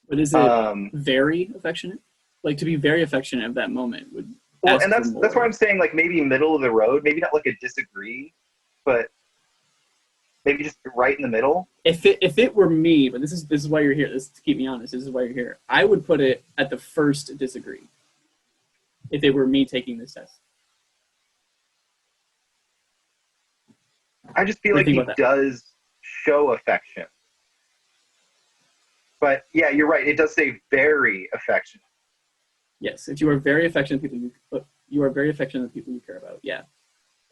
But is it very affectionate? Like, to be very affectionate at that moment would. Well, and that's why I'm saying, like, maybe middle of the road, maybe not like a disagree, but maybe just right in the middle. If it were me, but this is why you're here. This is to keep me honest. This is why you're here. I would put it at the first disagree. If it were me taking this test. I just feel like he does show affection. But yeah, you're right. It does say very affectionate. Yes, if you are very affectionate people, you are very affectionate of people you care about. Yeah,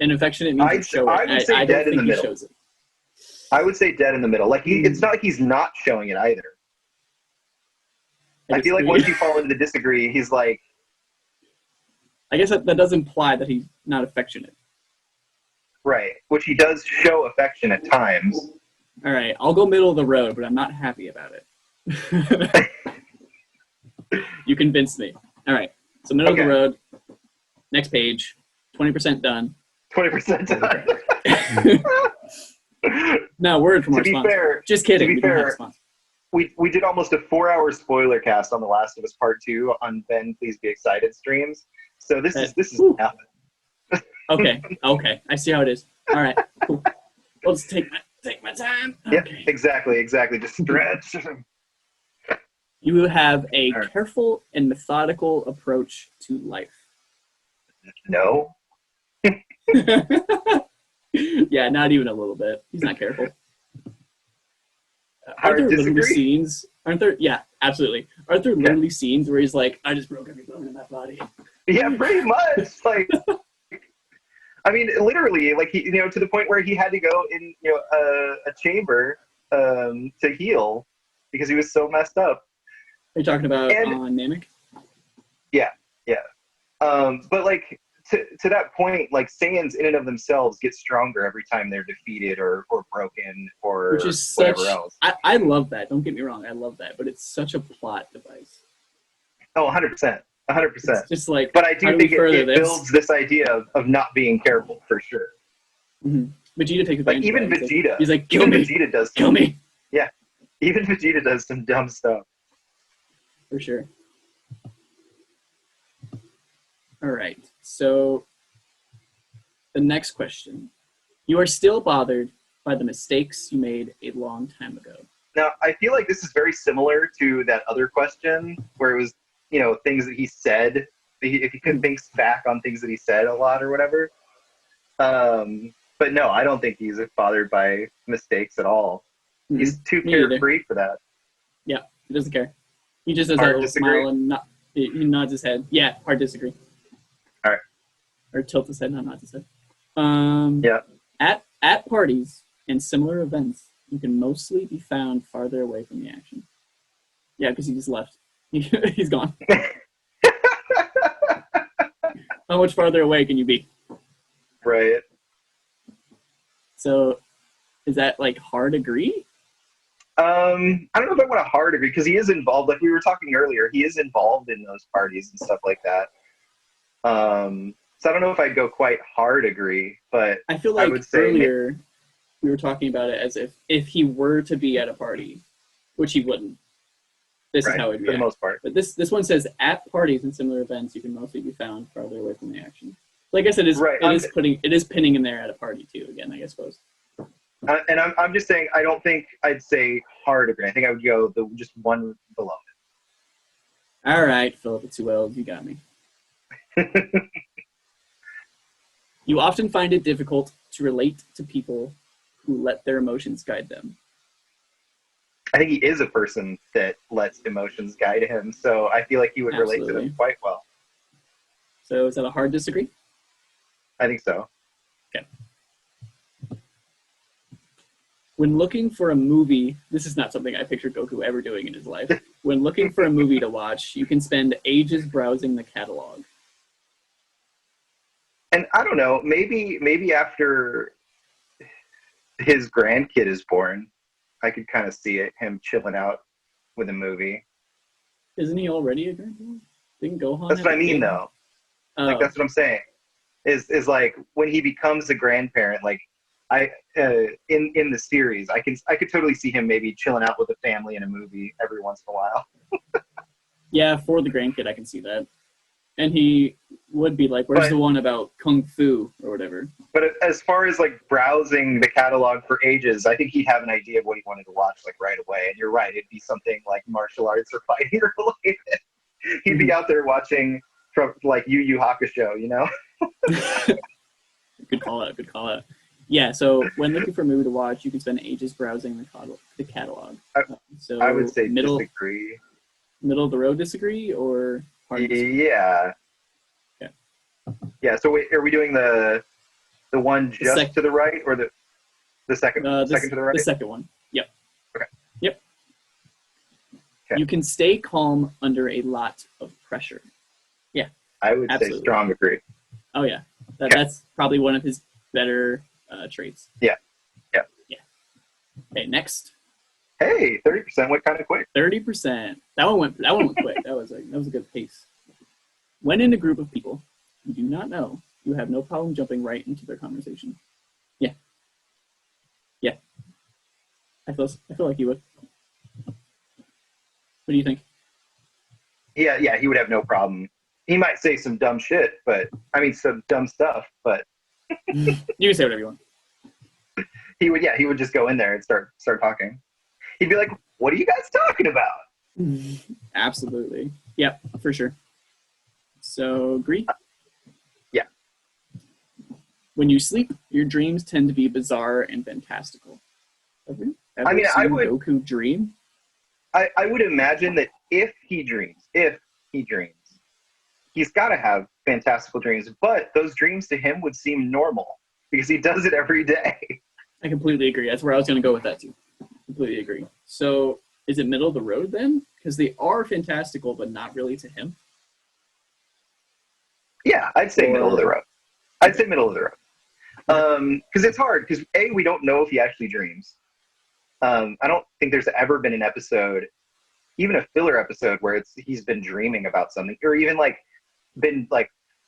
and affectionate means you show it. I would say dead in the middle. Shows it. I would say dead in the middle. Like it's not like he's not showing it either. I feel like once you fall into the disagree, he's like, I guess that does imply that he's not affectionate. right, which he does show affection at times. All right, I'll go middle of the road, but I'm not happy about it. You convinced me. All right, so middle of the road. Next page, 20% done. 20% done. No, word from our to be sponsor. fair, Just kidding. To be fair, we did almost a 4-hour spoiler cast on The Last of Us Part 2 on Ben Please Be Excited streams. So this is nothing. Okay. I see how it is. All right, cool. We'll just take my time. Okay. Yeah, exactly. Just stretch. You have a careful and methodical approach to life. No. Yeah, not even a little bit. He's not careful. Hard Aren't there disagree? literally scenes? Aren't there? Yeah, absolutely. Aren't there literally scenes where he's like, I just broke every bone in that body? Yeah, pretty much. Like, I mean, literally, like he, to the point where he had to go in, a chamber to heal because he was so messed up. Are you talking about Namek? Yeah. But like to that point, like Saiyans in and of themselves get stronger every time they're defeated or broken or which is whatever else. I love that. Don't get me wrong, I love that, but it's such a plot device. Oh, 100%. 100%. It's just like, but I do think it builds this idea of not being careful for sure. Mm-hmm. Vegeta takes advantage. Like even Vegeta. He's like, kill me. Vegeta does. Kill me. Yeah. Even Vegeta does some dumb stuff. For sure. All right. So the next question. You are still bothered by the mistakes you made a long time ago. Now, I feel like this is very similar to that other question where it was, things that he said, if he could think back on things that he said a lot or whatever. But no, I don't think he's bothered by mistakes at all. Mm-hmm. He's too carefree for that. Yeah, he doesn't care. He just does a little smile and he nods his head. Yeah, hard disagree. All right. Or tilt his head, not nod his head. Yeah. At parties and similar events, you can mostly be found farther away from the action. Yeah, because he just left. He's gone. How much farther away can you be? Right. So, is that like hard agree? I don't know if I want to hard agree because he is involved. Like we were talking earlier, he is involved in those parties and stuff like that. So I don't know if I'd go quite hard agree, but I feel like earlier we were talking about it as if he were to be at a party, which he wouldn't. This is how it would be for the most part. But this one says at parties and similar events, you can mostly be found farther away from the action. So I guess it is it is pinning him there at a party too. Again, I suppose. And I'm just saying I don't think I'd say hard agree. I think I would go just one below it. All right, PhiLLip, it's 2 L's. You got me. You often find it difficult to relate to people who let their emotions guide them. I think he is a person that lets emotions guide him, so I feel like he would relate to them quite well. So is that a hard disagree? I think so. Okay. When looking for a movie, this is not something I pictured Goku ever doing in his life. When looking for a movie to watch, you can spend ages browsing the catalog. And I don't know, maybe after his grandkid is born, I could kind of see him chilling out with a movie. Isn't he already a grandkid? Didn't Gohan? That's what I mean, though. Like that's what I'm saying. Is like when he becomes a grandparent, like in the series, I could totally see him maybe chilling out with the family in a movie every once in a while. Yeah, for the grandkid, I can see that. And he would be like, where's the one about Kung Fu or whatever? But as far as like browsing the catalog for ages, I think he'd have an idea of what he wanted to watch like right away. And you're right, it'd be something like martial arts or fighting related. He'd be out there watching from like Yu Yu Hakusho, you know? Good call out. Yeah, so when looking for a movie to watch, you can spend ages browsing the catalog. So I would say disagree. Middle of the road disagree or hard disagree? Yeah. Okay. Yeah, so wait, are we doing the one just to the right or the second second to the right? The second one. Yep. Okay. Yep. You can stay calm under a lot of pressure. Yeah. I would absolutely. say strong agree. Oh, yeah. That's probably one of his better traits. Yeah. Okay, next. Hey, 30% went kind of quick. 30%. That one went quick. That was a good pace. When in a group of people you do not know, you have no problem jumping right into their conversation. Yeah. I feel like you would. What do you think? Yeah, he would have no problem. He might say some dumb shit, some dumb stuff, but You can say whatever you want. he would just go in there and start talking. He'd be like, "What are you guys talking about?" Absolutely. Yep, for sure. So, agree? Yeah. When you sleep, your dreams tend to be bizarre and fantastical. Ever seen Goku dream? I would imagine that if he dreams, he's got to have fantastical dreams, but those dreams to him would seem normal because he does it every day. I completely agree. That's where I was going to go with that too. Completely agree. So is it middle of the road then? Because they are fantastical, but not really to him. Yeah, I'd say middle of the road. Because it's hard, because A, we don't know if he actually dreams. I don't think there's ever been an episode, even a filler episode, where he's been dreaming about something, or even been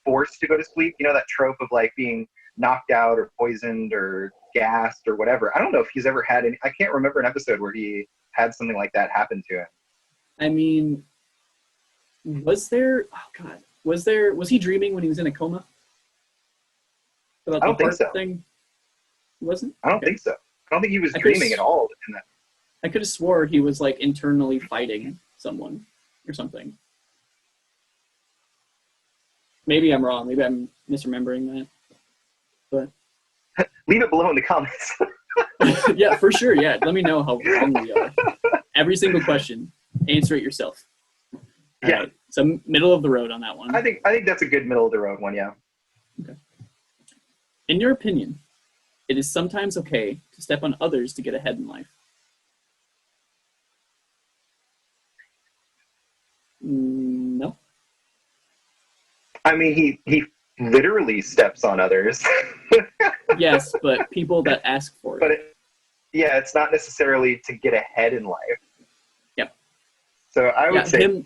forced to go to sleep. You know, that trope of being knocked out or poisoned or gassed or whatever. I don't know if he's ever had any. I can't remember an episode where he had something like that happen to him. I mean, was he dreaming when he was in a coma? I don't think so. Thing? Wasn't? I don't think so. I don't think he was dreaming at all in that. I could have swore he was internally fighting someone or something. Maybe I'm wrong. Maybe I'm misremembering that. But leave it below in the comments. Yeah, for sure. Yeah, let me know how wrong we are. Every single question, answer it yourself. All right. So middle of the road on that one. I think that's a good middle of the road one. Yeah. Okay. In your opinion, it is sometimes okay to step on others to get ahead in life. No. I mean, he literally steps on others. Yes, but people that ask for it. But it's not necessarily to get ahead in life. Yep. So I would say him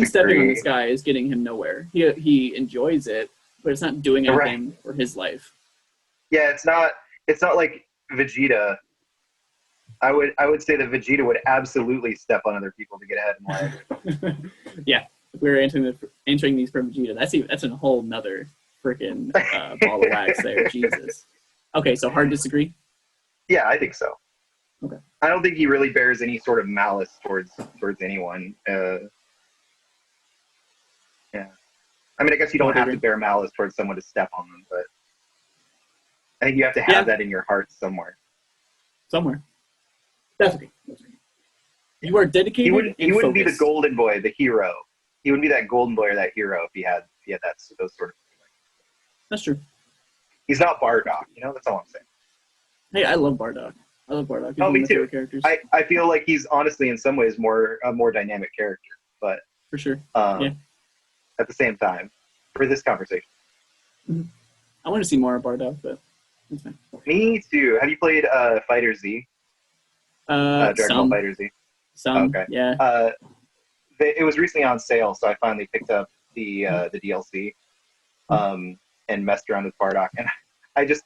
stepping on this guy is getting him nowhere. He enjoys it, but it's not doing anything for his life. Yeah, it's not like Vegeta. I would say that Vegeta would absolutely step on other people to get ahead in life. Yeah, if we were answering these from Vegeta, that's a whole nother freaking ball of wax there. Jesus. Okay, so hard disagree? Yeah, I think so. Okay. I don't think he really bears any sort of malice towards anyone. Yeah. I mean, I guess you don't have to bear malice towards someone to step on them, but I think you have to have that in your heart somewhere. Somewhere. That's okay. You are dedicated. He wouldn't be the golden boy, the hero. He wouldn't be that golden boy or that hero if he had those sort of things. That's true. He's not Bardock, that's all I'm saying. Hey, I love Bardock. He's me too. One of my favorite characters. I feel like he's honestly in some ways a more dynamic character, but for sure. At the same time, for this conversation. Mm-hmm. I want to see more of Bardock, but that's fine. Me too. Have you played Fighter Z? Dragonball Fighter Z. Okay. Yeah. It was recently on sale, so I finally picked up the DLC and messed around with Bardock. And I just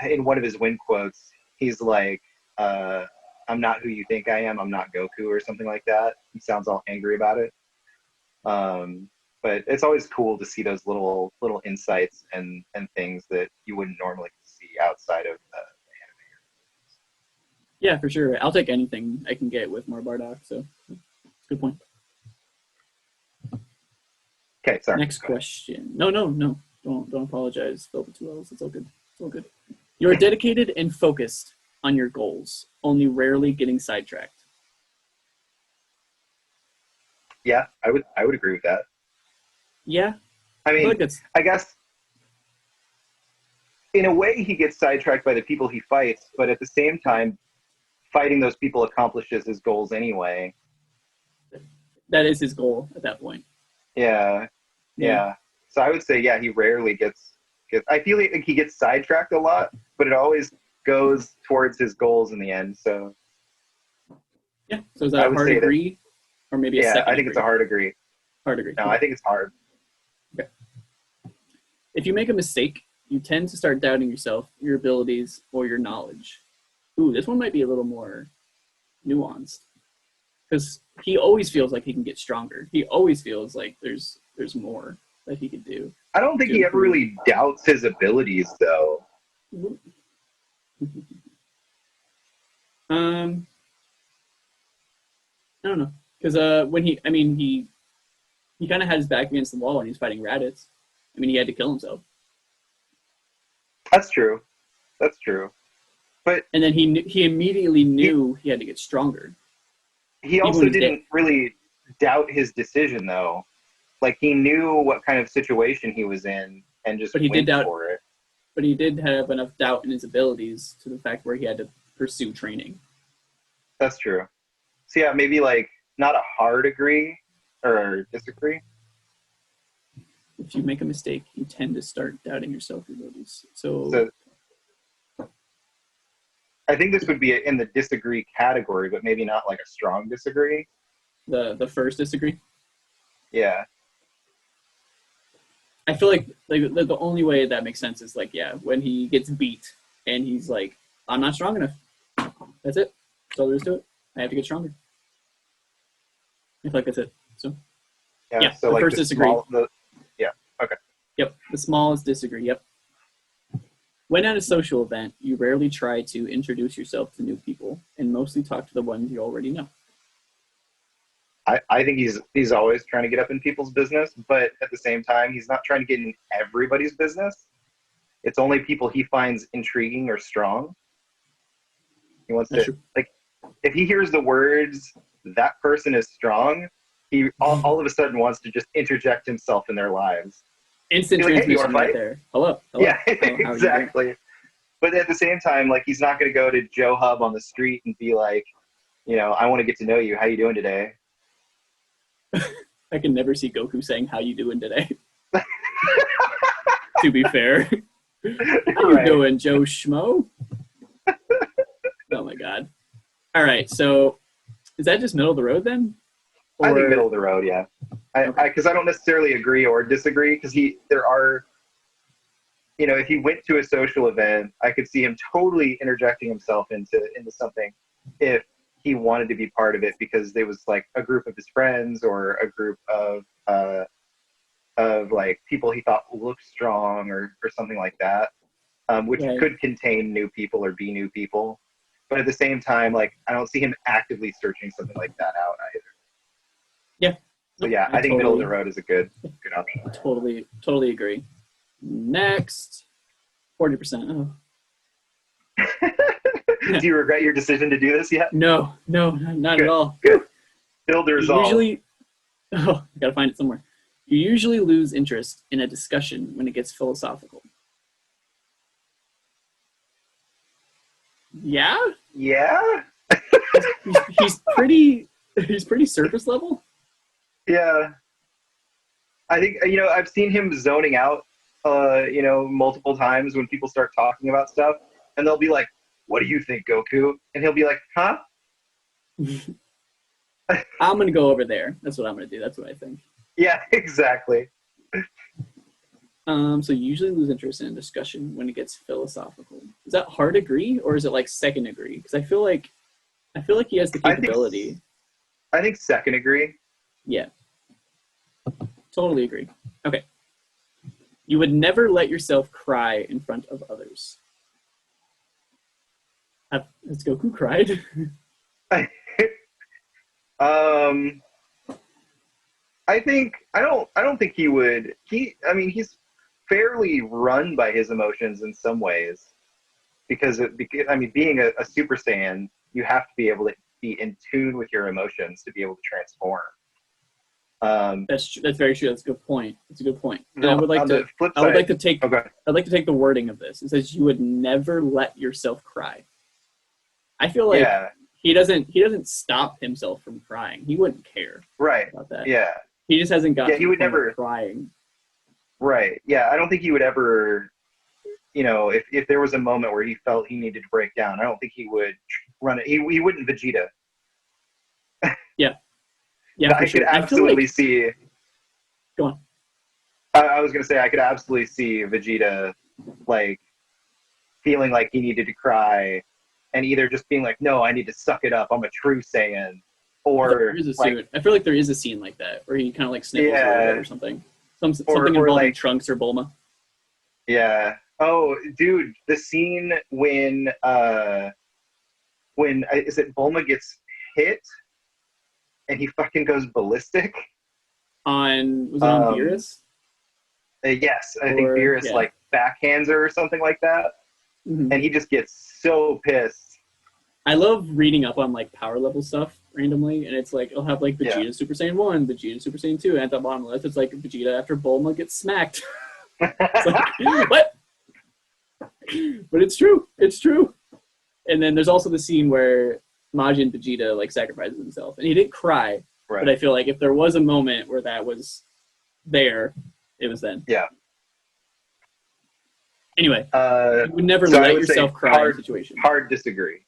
in one of his win quotes, he's like, "I'm not who you think I am. I'm not Goku," or something like that. He sounds all angry about it. But it's always cool to see those little insights and things that you wouldn't normally see outside of the anime. Yeah, for sure. I'll take anything I can get with more Bardock. So, good point. Okay, sorry. Next question. No. Don't apologize. Fill the 2 L's. It's all good. It's all good. You are dedicated and focused on your goals, only rarely getting sidetracked. Yeah, I would agree with that. Yeah. I mean, I guess in a way he gets sidetracked by the people he fights, but at the same time, fighting those people accomplishes his goals anyway. That is his goal at that point. Yeah. So I would say, yeah, he rarely gets. I feel like he gets sidetracked a lot, but it always goes towards his goals in the end. So yeah. So is that a hard agree, or maybe a second? I think it's a hard agree. Hard agree. No, I think it's hard. Okay. If you make a mistake, you tend to start doubting yourself, your abilities, or your knowledge. Ooh, this one might be a little more nuanced, because he always feels like he can get stronger. He always feels like there's more that he could do. I don't think he ever really doubts his abilities, though. I don't know, because when he kind of had his back against the wall when he was fighting Raditz. I mean, he had to kill himself. That's true. But and then he immediately knew he had to get stronger. He also didn't really doubt his decision, though. Like, he knew what kind of situation he was in and just went for it. But he did have enough doubt in his abilities to the fact where he had to pursue training. That's true. So yeah, maybe like not a hard agree or disagree. If you make a mistake, you tend to start doubting yourself, your abilities. So I think this would be in the disagree category, but maybe not like a strong disagree. The first disagree? Yeah. I feel like the only way that makes sense is like, yeah, when he gets beat and he's like, I'm not strong enough. That's it. That's all there is to it. I have to get stronger. I feel like that's it. So yeah, so the like first disagree. Okay. Yep, the smallest disagree. Yep. When at a social event, you rarely try to introduce yourself to new people and mostly talk to the ones you already know. I think he's always trying to get up in people's business, but at the same time, he's not trying to get in everybody's business. It's only people he finds intriguing or strong. He wants to, like, if he hears the words, that person is strong, he all of a sudden wants to just interject himself in their lives. Instant transmission right there. Hello. Yeah, exactly. But at the same time, like, he's not going to go to Joe Hub on the street and be like, I want to get to know you. How you doing today? I can never see Goku saying, how you doing today? To be fair. How you doing, Joe Schmo? Oh my god. All right, so is that just middle of the road then? I think middle of the road, yeah. Because I don't necessarily agree or disagree, because there are, if he went to a social event, I could see him totally interjecting himself into something if he wanted to be part of it, because there was like a group of his friends or a group of like people he thought looked strong or something like that, which could contain new people or be new people. But at the same time, like, I don't see him actively searching something like that out either. Yeah. So yeah, I think middle of the road is a good option. Totally agree. Next, 40%. Oh. Do you regret your decision to do this yet? No, not at all. Good. Build the resolve. I gotta find it somewhere. You usually lose interest in a discussion when it gets philosophical. Yeah? Yeah? he's pretty surface level. Yeah. I think, I've seen him zoning out, multiple times when people start talking about stuff, and they'll be like, what do you think, Goku? And he'll be like, huh? I'm going to go over there. That's what I'm going to do. That's what I think. Yeah, exactly. So you usually lose interest in a discussion when it gets philosophical. Is that hard agree, or is it like second agree? Because I feel like he has the capability. I think second agree. Yeah. Totally agree. Okay. You would never let yourself cry in front of others. Has Goku cried? I don't think he would. He's fairly run by his emotions in some ways, because being a Super Saiyan, you have to be able to be in tune with your emotions to be able to transform. That's true. That's very true. That's a good point. And I would like to take the wording of this. It says you would never let yourself cry. I feel like he doesn't stop himself from crying. He wouldn't care Right. about that. Yeah. He just hasn't got Yeah, he would never crying. Right. Yeah, I don't think he would ever, if there was a moment where he felt he needed to break down, I don't think he would run it. He wouldn't Vegeta. Yeah. Yeah, But for I sure. could absolutely see. Go on. I was going to say, I could absolutely see Vegeta, like, feeling like he needed to cry and either just being like, no, I need to suck it up. I'm a true Saiyan. Or, I feel like there is a scene like that where he kind of like sniffles a little bit or something. Something involving like, Trunks or Bulma. Yeah. Oh, dude, the scene when is it Bulma gets hit and he fucking goes ballistic? Was it on Beerus? Yes, I think Beerus like backhands her or something like that. Mm-hmm. And he just gets so pissed. I love reading up on like power level stuff randomly, and it's like it'll have like Vegeta Super Saiyan 1, Vegeta Super Saiyan 2, and at the bottom left it's like Vegeta after Bulma gets smacked. It's like, what? But it's true. It's true. And then there's also the scene where Majin Vegeta like sacrifices himself, and he didn't cry, right. But I feel like if there was a moment where that was there, it was then. Yeah. Anyway, you would never let yourself cry in a situation. Hard disagree.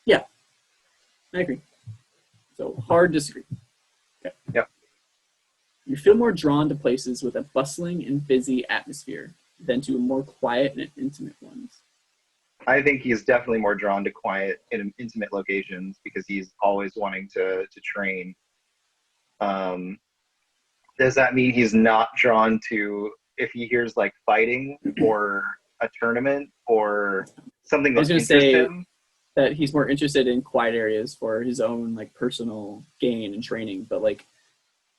Yeah, I agree. So hard disagree. Okay. Yep. You feel more drawn to places with a bustling and busy atmosphere than to more quiet and intimate ones. I think he's definitely more drawn to quiet and intimate locations because he's always wanting to train. Does that mean he's not drawn to if he hears like fighting or a tournament or something that interests him? That he's more interested in quiet areas for his own like personal gain and training, but like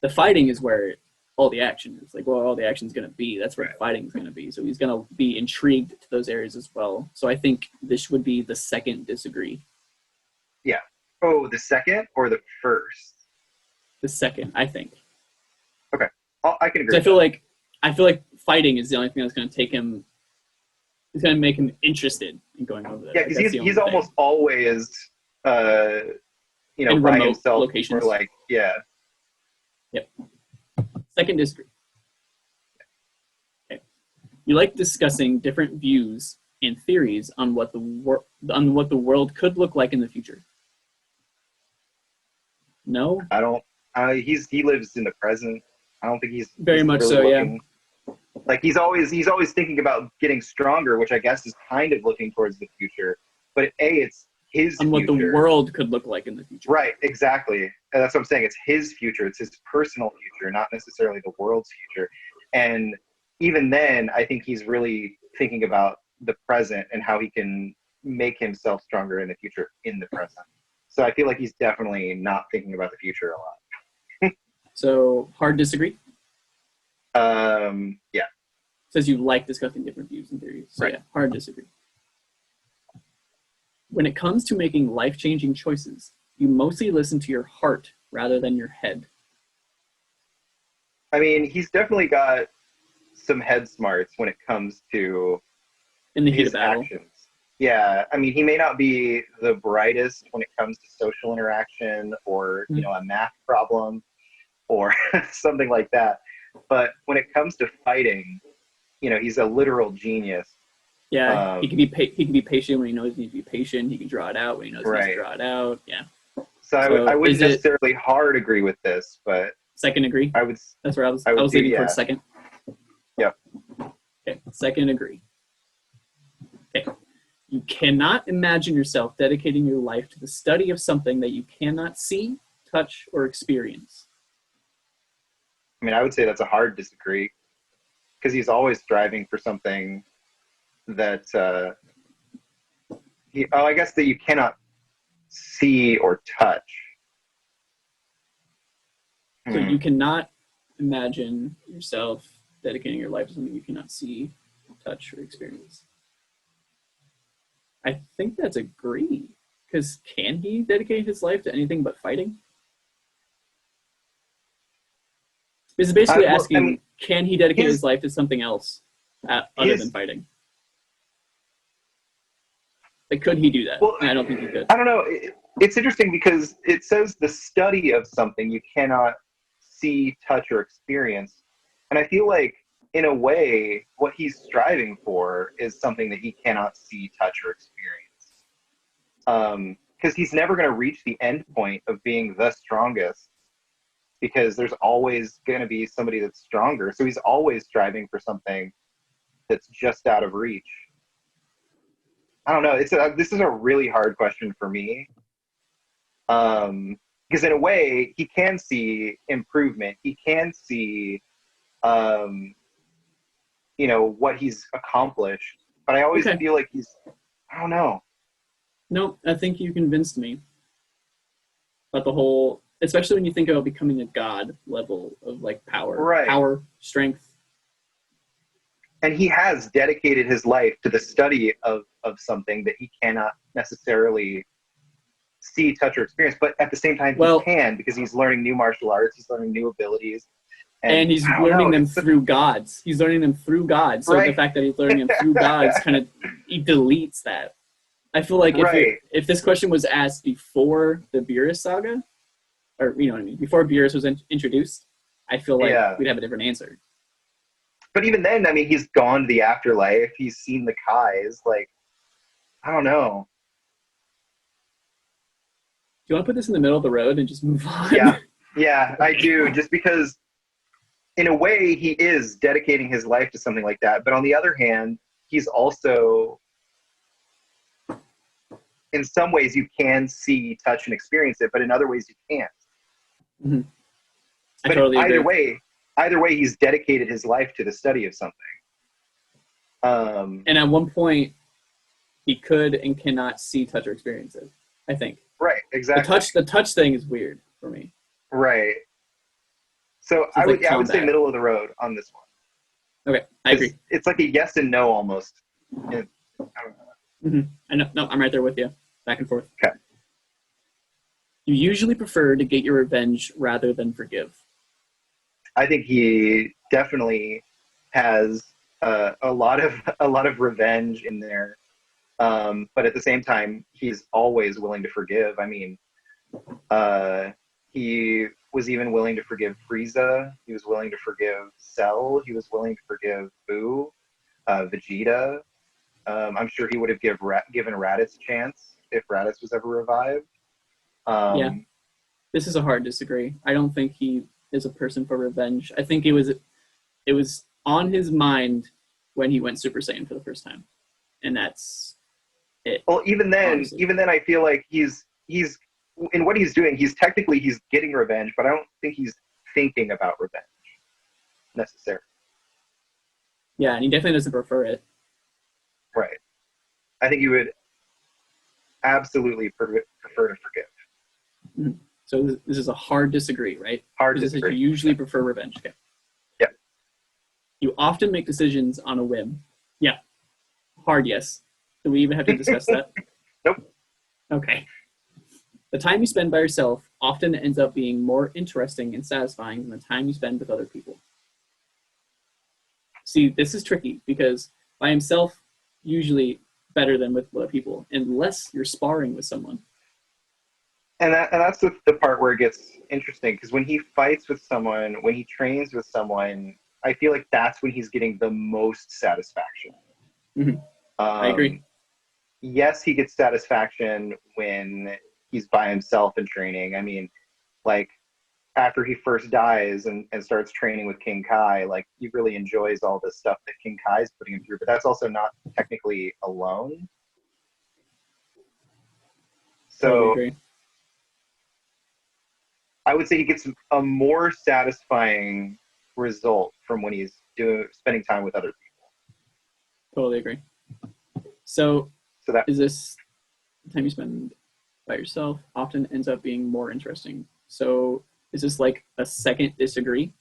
the fighting is where all the action is. Like, well, all the action is going to be. That's where the fighting is going to be. So he's going to be intrigued to those areas as well. So I think this would be the second disagree. Yeah. Oh, the second or the first? The second, I think. Okay, I can agree. I feel like fighting is the only thing that's going to take him. It's going to make him interested in going over there. Yeah, because he's almost always, by himself. Locations. Or like, yeah. Yep. Second disagree. Okay. You like discussing different views and theories on what the world could look like in the future. No? I don't. He lives in the present. I don't think he's very much really so. Looking, yeah. Like he's always thinking about getting stronger, which I guess is kind of looking towards the future. But it's his on what future. The world could look like in the future. Right. Exactly. And that's what I'm saying. It's his future. It's his personal future, not necessarily the world's future. And even then, I think he's really thinking about the present and how he can make himself stronger in the future in the present. So I feel like he's definitely not thinking about the future a lot. So hard disagree? Yeah. Says you like discussing different views and theories. So right. Yeah, hard disagree. When it comes to making life-changing choices, you mostly listen to your heart rather than your head. I mean, he's definitely got some head smarts when it comes to in the heat of battle. Actions. Yeah, I mean, he may not be the brightest when it comes to social interaction or, a math problem or something like that. But when it comes to fighting, he's a literal genius. Yeah, he can be patient when he knows he needs to be patient. He can draw it out when he knows he needs to draw it out. Yeah. So I wouldn't necessarily hard agree with this, but second agree. I would. That's where I was leaning towards second. Yep. Okay, second agree. Okay. You cannot imagine yourself dedicating your life to the study of something that you cannot see, touch, or experience. I mean, I would say that's a hard disagree because he's always striving for something that I guess that you cannot see or touch. So you cannot imagine yourself dedicating your life to something you cannot see, touch, or experience. I think that's agree. Because can he dedicate his life to anything but fighting? This is basically asking, can he dedicate his life to something else other than fighting? Like, could he do that? Well, I don't think he could. I don't know. It's interesting because it says the study of something you cannot see, touch, or experience. And I feel like, in a way, what he's striving for is something that he cannot see, touch, or experience. Because he's never going to reach the end point of being the strongest, because there's always going to be somebody that's stronger. So he's always striving for something that's just out of reach. I don't know. This is a really hard question for me. Because in a way, he can see improvement. He can see, what he's accomplished. But I always feel like I don't know. No, I think you convinced me. But the whole, especially when you think about becoming a god level of like power, Right. Power, strength. And he has dedicated his life to the study of something that he cannot necessarily see, touch, or experience. But at the same time, he can, because he's learning new martial arts, he's learning new abilities. And he's learning them through gods. He's learning them through gods. So the fact that he's learning them through gods he deletes that. I feel like if this question was asked before the Beerus saga, or you know what I mean, before Beerus was introduced, I feel like we'd have a different answer. But even then, I mean, he's gone to the afterlife. He's seen the Kais. Like, I don't know. Do you want to put this in the middle of the road and just move on? Yeah, I do. Just because, in a way, he is dedicating his life to something like that. But on the other hand, he's also, in some ways, you can see, touch, and experience it. But in other ways, you can't. Mm-hmm. But either way, he's dedicated his life to the study of something. And at one point, he could and cannot see, touch, or experience it, I think. Right, exactly. The touch thing is weird for me. Right. So I would say middle of the road on this one. Okay, I agree. It's like a yes and no almost. I don't know. Mm-hmm. I know. No, I'm right there with you. Back and forth. Okay. You usually prefer to get your revenge rather than forgive. I think he definitely has a lot of revenge in there, but at the same time, he's always willing to forgive. I mean, he was even willing to forgive Frieza. He was willing to forgive Cell. He was willing to forgive Boo, Vegeta. I'm sure he would have given Raditz a chance if Raditz was ever revived. This is a hard disagree. I don't think he is a person for revenge. I think it was on his mind when he went Super Saiyan for the first time, and that's it. Well, even then, I feel like he's in what he's doing. He's getting revenge, but I don't think he's thinking about revenge necessarily. Yeah, and he definitely doesn't prefer it. Right. I think he would absolutely prefer to forgive. Mm-hmm. So this is a hard disagree, right? Hard disagree. You usually prefer revenge. Okay. Yeah. You often make decisions on a whim. Yeah. Hard yes. Do we even have to discuss that? Nope. Okay. The time you spend by yourself often ends up being more interesting and satisfying than the time you spend with other people. See, this is tricky because by himself, usually better than with other people, unless you're sparring with someone. And that's the part where it gets interesting, because when he fights with someone, when he trains with someone, I feel like that's when he's getting the most satisfaction. Mm-hmm. I agree. Yes, he gets satisfaction when he's by himself in training. I mean, like, after he first dies and starts training with King Kai, like, he really enjoys all this stuff that King Kai is putting him through, but that's also not technically alone. So I would say he gets a more satisfying result from when he's spending time with other people. Totally agree. So that is this the time you spend by yourself often ends up being more interesting? So is this like a second disagree?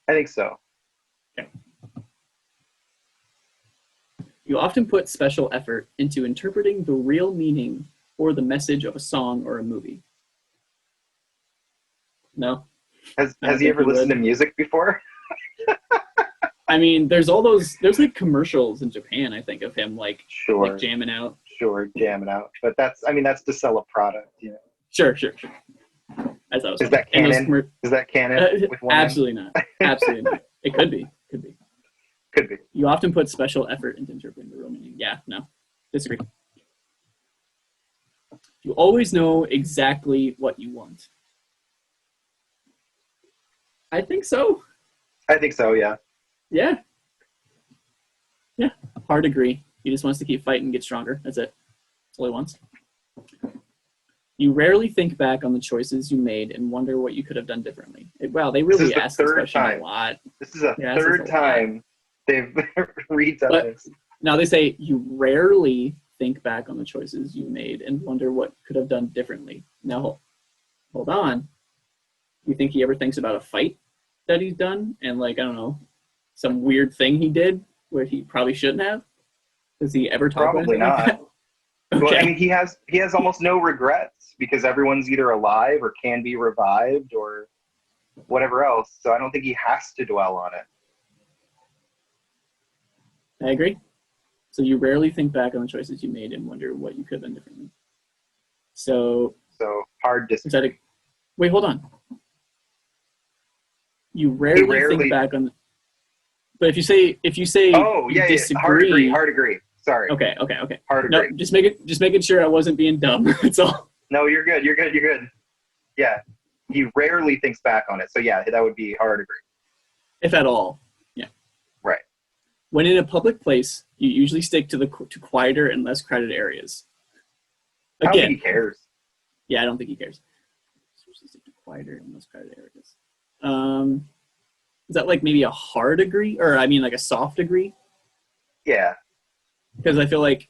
I think so. Okay. You often put special effort into interpreting the real meaning or the message of a song or a movie. No? Has he ever listened to music before? I mean, there's like commercials in Japan, I think, of him like jamming out. sure, jamming out. But that's, I mean, that's to sell a product, you know. Sure. As I was Is that canon? Is that canon with one absolutely not. Absolutely not. It could be. Could be. You often put special effort into interpreting the real meaning. Yeah, no. Disagree. You always know exactly what you want. I think so. I think so, yeah. Yeah. Hard agree. He just wants to keep fighting and get stronger. That's it. That's all he wants. You rarely think back on the choices you made and wonder what you could have done differently. Wow, they really ask this question a lot. This is a third time they've redone this. Now they say you rarely think back on the choices you made and wonder what could have done differently. Now, hold on. You think he ever thinks about a fight that he's done and, like, I don't know, some weird thing he did where he probably shouldn't have? Does he ever talk Probably about anything not. like that? Okay. Well, I mean, he has almost no regrets because everyone's either alive or can be revived or whatever else. So I don't think he has to dwell on it. I agree. So you rarely think back on the choices you made and wonder what you could have done differently. So hard to. Is that a, wait, hold on. You rarely think back on. But if you say oh yeah, disagree, hard agree. Sorry. Okay. Hard No, agree. just making sure I wasn't being dumb. That's all. No, you're good. Yeah, he rarely thinks back on it. So yeah, that would be hard agree. If at all. Yeah. Right. When in a public place, you usually stick to quieter and less crowded areas. Again, I don't think he cares. Yeah, I don't think he cares. Usually stick to quieter and less crowded areas. Is that like maybe a hard agree, or I mean like a soft agree? Yeah. Because I feel like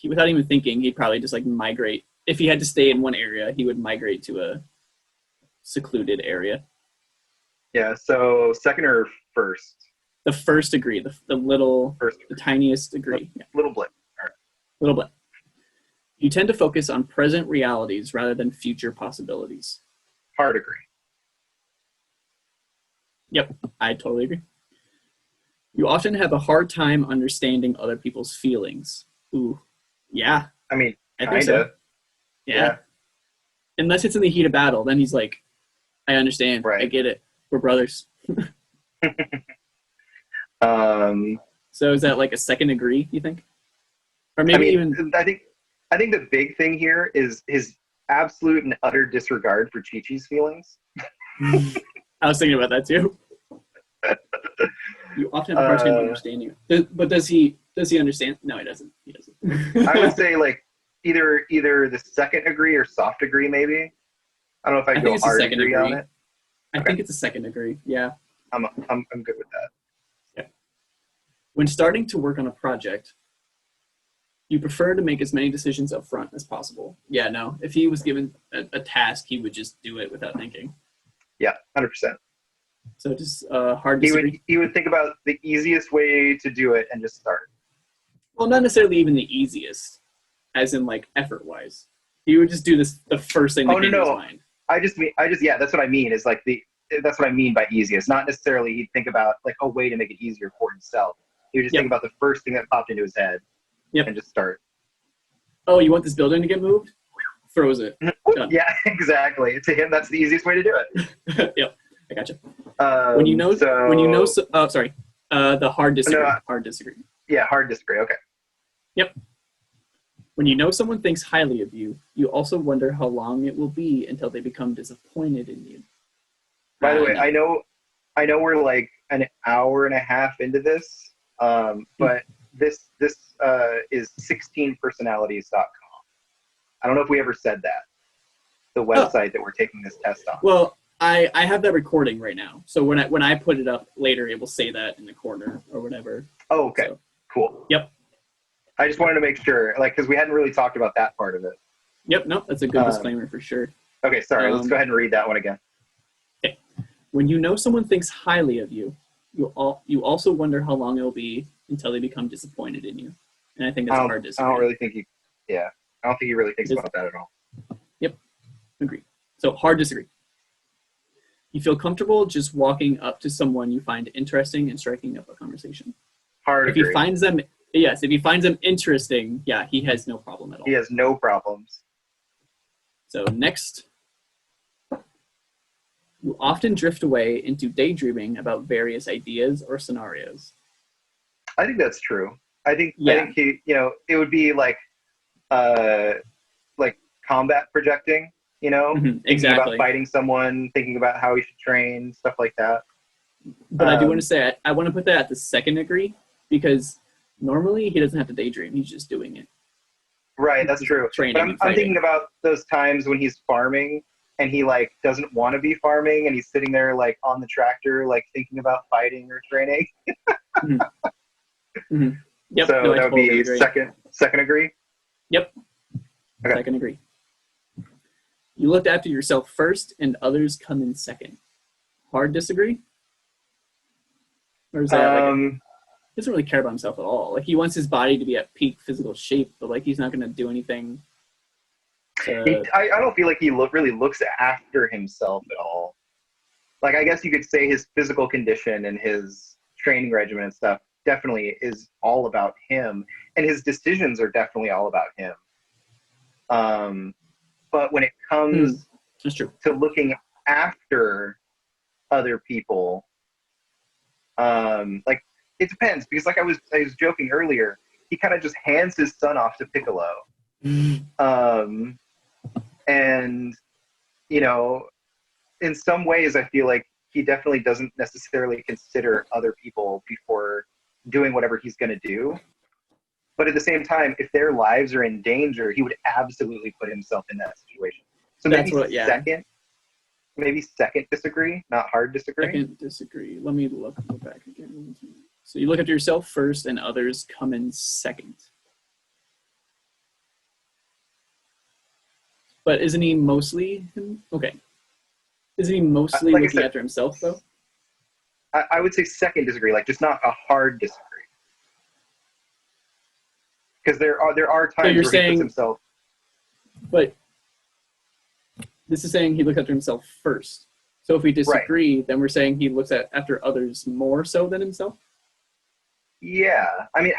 without even thinking, he'd probably just like migrate. If he had to stay in one area, he would migrate to a secluded area. Yeah. So second or first? The first degree, the little, the tiniest degree. Yeah. Little blip. All right. Little blip. You tend to focus on present realities rather than future possibilities. Hard agree. Yep, I totally agree. You often have a hard time understanding other people's feelings. Ooh, yeah. I mean, I think so. Yeah. Unless it's in the heat of battle, then he's like, I understand. Right. I get it. We're brothers. So is that like a second degree, you think? Or maybe I think the big thing here is his absolute and utter disregard for Chi-Chi's feelings. I was thinking about that too. You often have a hard time understanding. But does he understand? No, he doesn't. I would say like either the second degree or soft degree, maybe. I don't know if I'd go hard degree on it. I think it's a second degree. Yeah. I'm good with that. Yeah. When starting to work on a project, you prefer to make as many decisions up front as possible. Yeah, no. If he was given a task, he would just do it without thinking. Yeah, 100%. So just hard to he would think about the easiest way to do it and just start. Well, not necessarily even the easiest, as in like effort-wise. He would just do the first thing that came to his mind. Yeah, that's what I mean. Is like that's what I mean by easiest. Not necessarily he'd think about like a way to make it easier for himself. He would just think about the first thing that popped into his head and just start. Oh, you want this building to get moved? Throws it. Done. Yeah, exactly. To him, that's the easiest way to do it. Yep, I gotcha. The hard disagree. Hard disagree. Yeah, hard disagree. Okay. Yep. When you know someone thinks highly of you, you also wonder how long it will be until they become disappointed in you. By the way, I know we're like an hour and a half into this, but this is 16personalities.com. I don't know if we ever said that. The website that we're taking this test on. Well, I have that recording right now. So when I put it up later, it will say that in the corner or whatever. Oh, okay. So, cool. Yep. I just wanted to make sure, like, because we hadn't really talked about that part of it. Yep. No, that's a good disclaimer for sure. Okay. Sorry. Let's go ahead and read that one again. Okay. When you know someone thinks highly of you, you also wonder how long it will be until they become disappointed in you. And I think that's hard to disagree. I don't really think I don't think he really thinks about that at all. Yep. Agree. So hard disagree. You feel comfortable just walking up to someone you find interesting and striking up a conversation. Hard agree. If he finds them Yes, if he finds them interesting, yeah, he has no problem at all. He has no problems. So next, you often drift away into daydreaming about various ideas or scenarios. I think that's true. I think he, it would be like combat projecting, thinking exactly. about fighting someone, thinking about how he should train, stuff like that. But I do want to say, I want to put that at the second degree, because normally he doesn't have to daydream. He's just doing it. Right, that's true. Training but I'm thinking about those times when he's farming and he like doesn't want to be farming and he's sitting there like on the tractor, like thinking about fighting or training. Yep. So no, that would be agree. second agree? Yep. Okay. Second agree. You looked after yourself first and others come in second. Hard disagree? Or is that he doesn't really care about himself at all. Like, he wants his body to be at peak physical shape, but like he's not going to do anything. I don't feel like he really looks after himself at all. Like, I guess you could say his physical condition and his training regimen and stuff definitely is all about him, and his decisions are definitely all about him. But when it comes that's true. to looking after other people, like, it depends, because like I was joking earlier, he kind of just hands his son off to Piccolo. And, in some ways I feel like he definitely doesn't necessarily consider other people before doing whatever he's going to do. But at the same time, if their lives are in danger, he would absolutely put himself in that situation. So maybe second disagree, not hard disagree. Second disagree. Let me go back again. So you look after yourself first and others come in second. But isn't he mostly him? Okay. Isn't he mostly looking after himself, though? I would say second disagree, like just not a hard disagree. Because there are times where he puts himself. But this is saying he looks after himself first. So if we disagree, then we're saying he looks after others more so than himself? Yeah. I mean,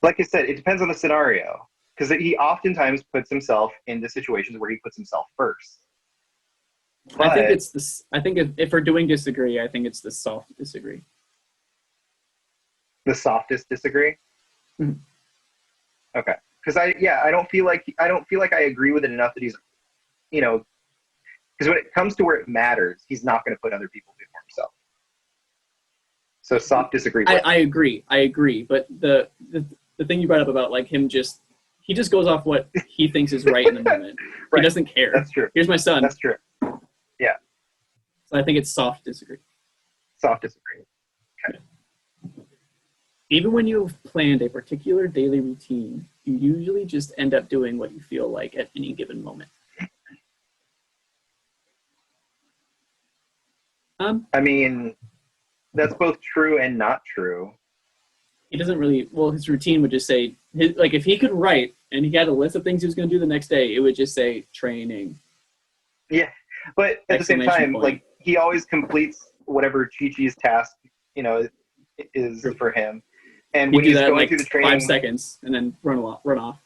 like I said, it depends on the scenario. Because he oftentimes puts himself into situations where he puts himself first. But I think it's this. I think if we're doing disagree, I think it's the soft disagree. The softest disagree. Mm-hmm. Okay, because I don't feel like I agree with it enough that he's, because when it comes to where it matters, he's not going to put other people before himself. So soft disagree. I agree. But the thing you brought up about like him he just goes off what he thinks is right in the moment. Right. He doesn't care. That's true. Here's my son. That's true. Yeah. So I think it's soft disagree. Soft disagree. Okay. Even when you've planned a particular daily routine, you usually just end up doing what you feel like at any given moment. I mean, that's both true and not true. He doesn't really, his routine would just say, like if he could write and he had a list of things he was going to do the next day, it would just say training. Yeah, but at the same time, like he always completes whatever Chi-Chi's task, is for him. And when he's going through the training, 5 seconds and then run off.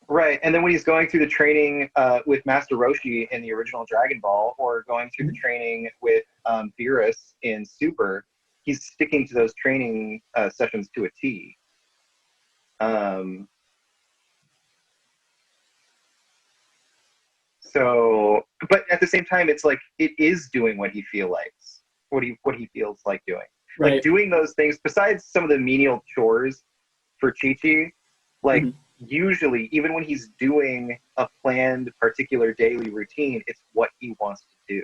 Right, and then when he's going through the training with Master Roshi in the original Dragon Ball, or going through the training with Beerus in Super, he's sticking to those training sessions to a T. So, but at the same time, it's like it is doing what he feels like doing. Right. Like doing those things, besides some of the menial chores for Chi-Chi, like usually, even when he's doing a planned particular daily routine, it's what he wants to do.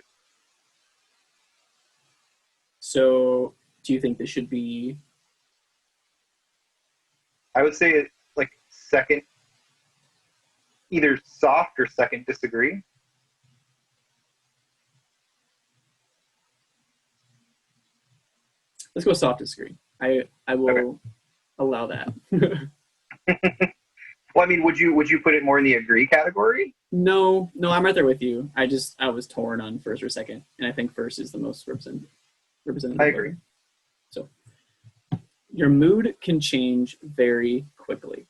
So, do you think this should be? I would say like second, either soft or second disagree. Let's go soft disagree. I will allow that. Well, I mean, would you put it more in the agree category? No, I'm right there with you. I was torn on first or second, and I think first is the most representative. I agree. So Your mood can change very quickly.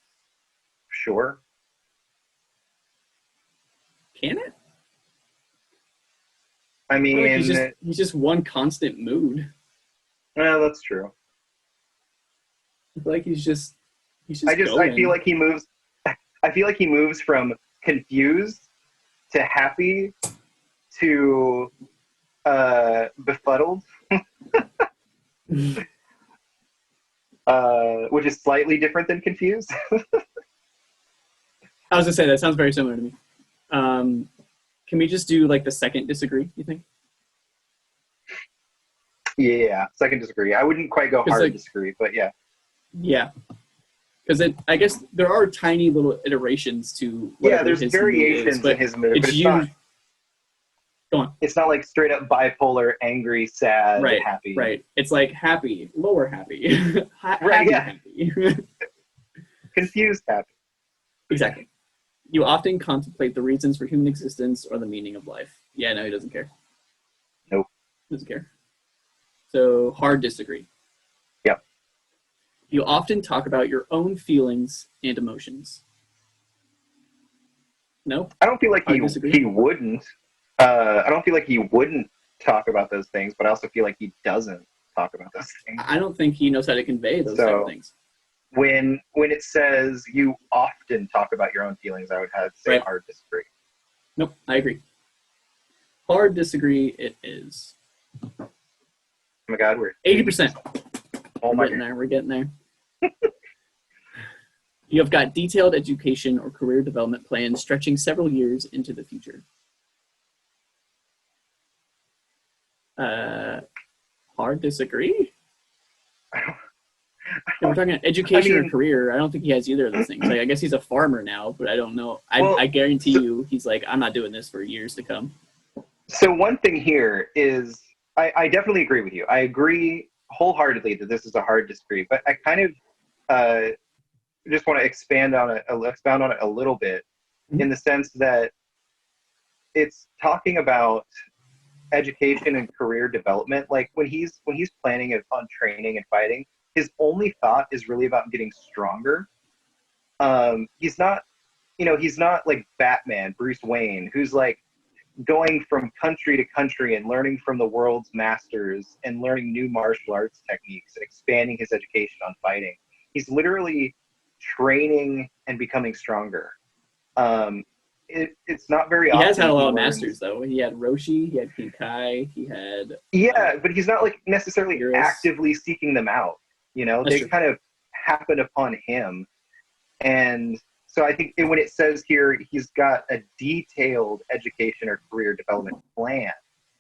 Sure. Can it? I mean, He's just one constant mood. well, that's true. I feel like he's just I going. feel like he moves. I feel like he moves from confused to happy to befuddled, which is slightly different than confused. I was gonna say that sounds very similar to me. Can we just do like the second disagree, you think? Yeah, second disagree. I wouldn't quite go hard disagree, but yeah. Yeah. Because I guess there are tiny little iterations to whatever there's his variations mood is, in his mood, but it's not. Go on. It's not like straight up bipolar, angry, sad, happy. Right. It's like happy, lower happy, happy. Confused happy. Exactly. You often contemplate the reasons for human existence or the meaning of life. Yeah, no, he doesn't care. Nope. Doesn't care. So hard disagree. Yep. You often talk about your own feelings and emotions. No? I don't feel like he wouldn't. I don't feel like he wouldn't talk about those things, but I also feel like he doesn't talk about those things. I don't think he knows how to convey those type of things. When it says you often talk about your own feelings, I would have to say hard disagree. Nope, I agree. Hard disagree it is. Oh my God, we're 80%. Oh my God. We're getting there. You have got detailed education or career development plans stretching several years into the future. Hard disagree? We're talking education or career. I don't think he has either of those things. Like, I guess he's a farmer now, but I don't know. I guarantee you he's like, I'm not doing this for years to come. So one thing here is, I definitely agree with you. I agree wholeheartedly that this is a hard disagree, but I kind of just want to expound on it a little bit, in the sense that it's talking about education and career development. Like when he's planning on training and fighting, his only thought is really about getting stronger. He's not like Batman, Bruce Wayne, who's like going from country to country and learning from the world's masters and learning new martial arts techniques and expanding his education on fighting. He's literally training and becoming stronger. It's not very often. He has had a lot of masters, though. He had Roshi, he had King Kai, he had... Yeah, but he's not like necessarily actively seeking them out. You know, they kind of happen upon him. And so I think when it says here he's got a detailed education or career development plan,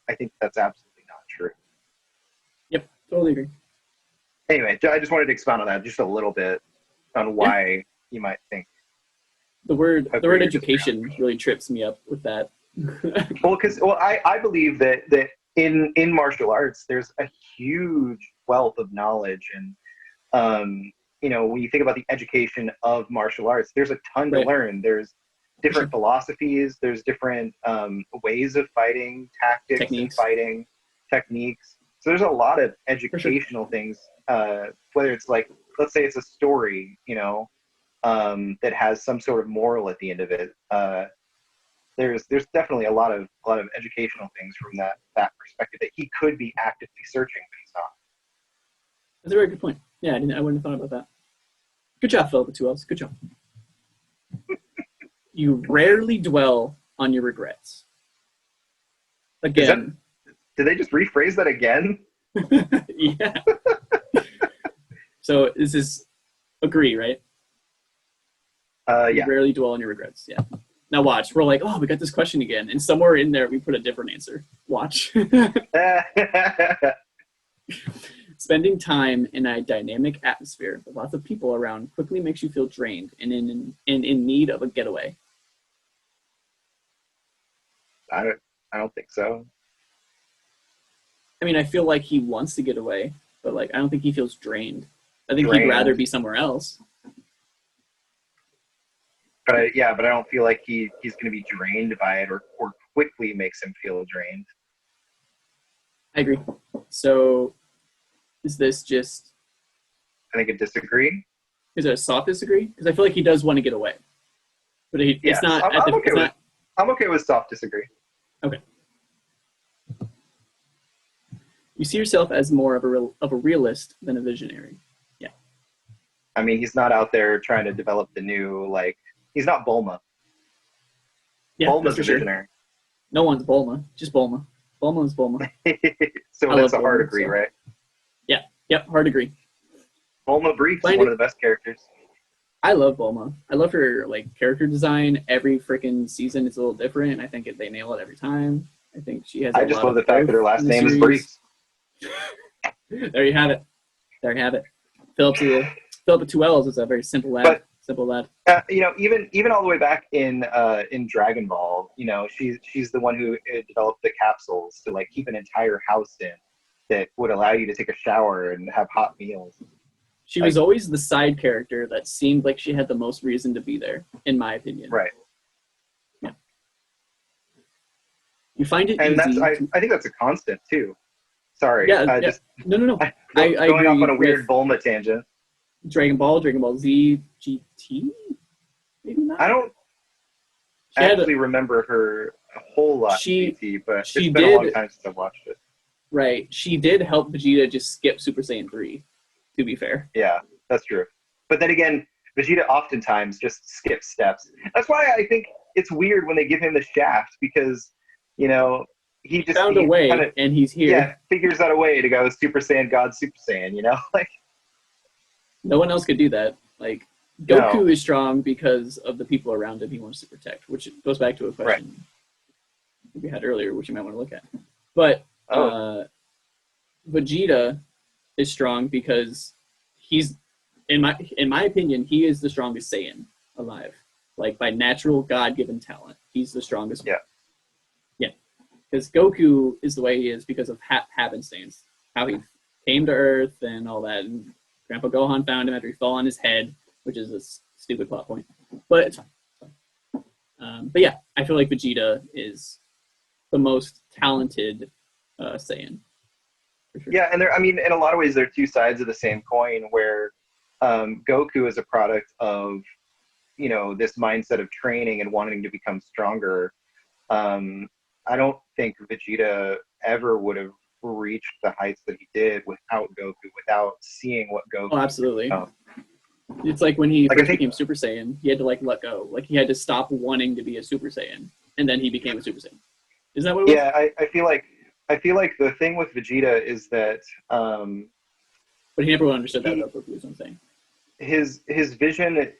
I think that's absolutely not true. Yep, totally agree. Anyway, I just wanted to expound on that just a little bit on why you might think. The word education really trips me up with that. I believe that in martial arts there's a huge wealth of knowledge, and when you think about the education of martial arts, there's a ton to learn. There's different philosophies, there's different ways of fighting, tactics and fighting techniques. So there's a lot of educational things, whether it's like, let's say it's a story, that has some sort of moral at the end of it. There's definitely a lot of educational things from that perspective that he could be actively searching, but he's not. That's a very good point. Yeah, I wouldn't have thought about that. Good job, Phil, with 2 L's. Good job. You rarely dwell on your regrets. Again. Did they just rephrase that again? Yeah. So this is agree, right? Yeah. You rarely dwell on your regrets. Yeah. Now watch. We're like, oh, we got this question again. And somewhere in there, we put a different answer. Watch. Spending time in a dynamic atmosphere with lots of people around quickly makes you feel drained and in need of a getaway. I don't think so. I mean, I feel like he wants to get away, but like I don't think he feels drained. I think he'd rather be somewhere else. But I don't feel like he's going to be drained by it or quickly makes him feel drained. I agree. So is this just I think I disagree. Is it a soft disagree? Because I feel like he does want to get away, but Yes, it's not. I'm okay with soft disagree. Okay. You see yourself as more of a realist than a visionary. Yeah. I mean, he's not out there trying to develop the new, like, he's not Bulma. Yeah, Bulma's for a sure. visionary. No one's Bulma, just Bulma. Bulma is Bulma. So I that's love a hard Bulma, agree, so. right? Yeah, yep, hard agree. Bulma Briefs is one of the best characters. I love Bulma. I love her like character design. Every freaking season is a little different. I think they nail it every time. I think she has. I just love the fact that her last name is Briefs. There you have it. There you have it. PhiLLip with 2 L's is a very simple lad. Simple lad. You know, even all the way back in Dragon Ball, you know, she's the one who developed the capsules to like keep an entire house in that would allow you to take a shower and have hot meals. She was always the side character that seemed like she had the most reason to be there, in my opinion. Right. Yeah. You find it and easy. I think that's a constant too. Sorry. Yeah. Just no. I going agree off on a weird Bulma tangent. Dragon Ball Z, GT? Maybe not. I don't actually remember her a whole lot in GT, but it's been a long time since I've watched it. Right. She did help Vegeta just skip Super Saiyan 3, to be fair. Yeah, that's true. But then again, Vegeta oftentimes just skips steps. That's why I think it's weird when they give him the shaft, because, you know, he just found a way, and he's here. Yeah, figures out a way to go Super Saiyan God Super Saiyan, you know? Like, no one else could do that. Like, Goku is strong because of the people around him he wants to protect, which goes back to a question we had earlier, which you might want to look at. But Vegeta is strong because he's, in my opinion, he is the strongest Saiyan alive. Like, by natural God-given talent, he's the strongest. Yeah. Yeah. Because Goku is the way he is because of happenstance, how he came to Earth and all that. And Grandpa Gohan found him after he fell on his head, which is a stupid plot point. But it's fine. But yeah, I feel like Vegeta is the most talented Saiyan. For sure. Yeah, and I mean, in a lot of ways, they're two sides of the same coin, where Goku is a product of, you know, this mindset of training and wanting to become stronger. I don't think Vegeta ever would have reached the heights that he did without Goku, without seeing what Goku. Oh, absolutely. It's like when he first became Super Saiyan, he had to like let go. Like, he had to stop wanting to be a Super Saiyan, and then he became a Super Saiyan. Is that what it was? Yeah, I feel like the thing with Vegeta is that. But he never understood that about Goku, is what I'm saying. His vision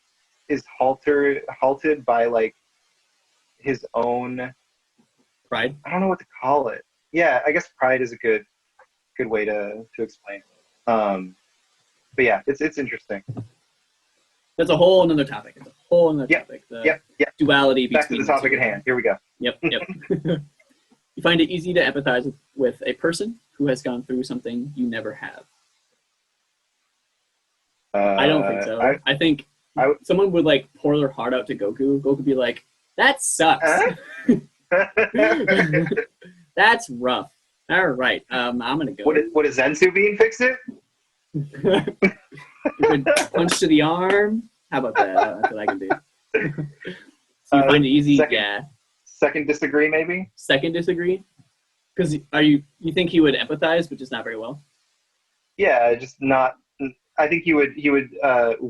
is halted by like his own pride. I don't know what to call it. Yeah, I guess pride is a good way to explain. But yeah, it's interesting. That's a whole another topic. It's a whole another topic. The duality between back to the topic at hand. Here we go. Yep. You find it easy to empathize with a person who has gone through something you never have. I don't think so. I think someone would like pour their heart out to Goku. Goku would be like, "That sucks. That's rough. All right, I'm gonna go." What is Zensu being? Fix it. Good punch to the arm. How about that? That's what I can do. So you find it easy? Second disagree, maybe? Second disagree? Because you think he would empathize, but just not very well? Yeah, just not. I think he would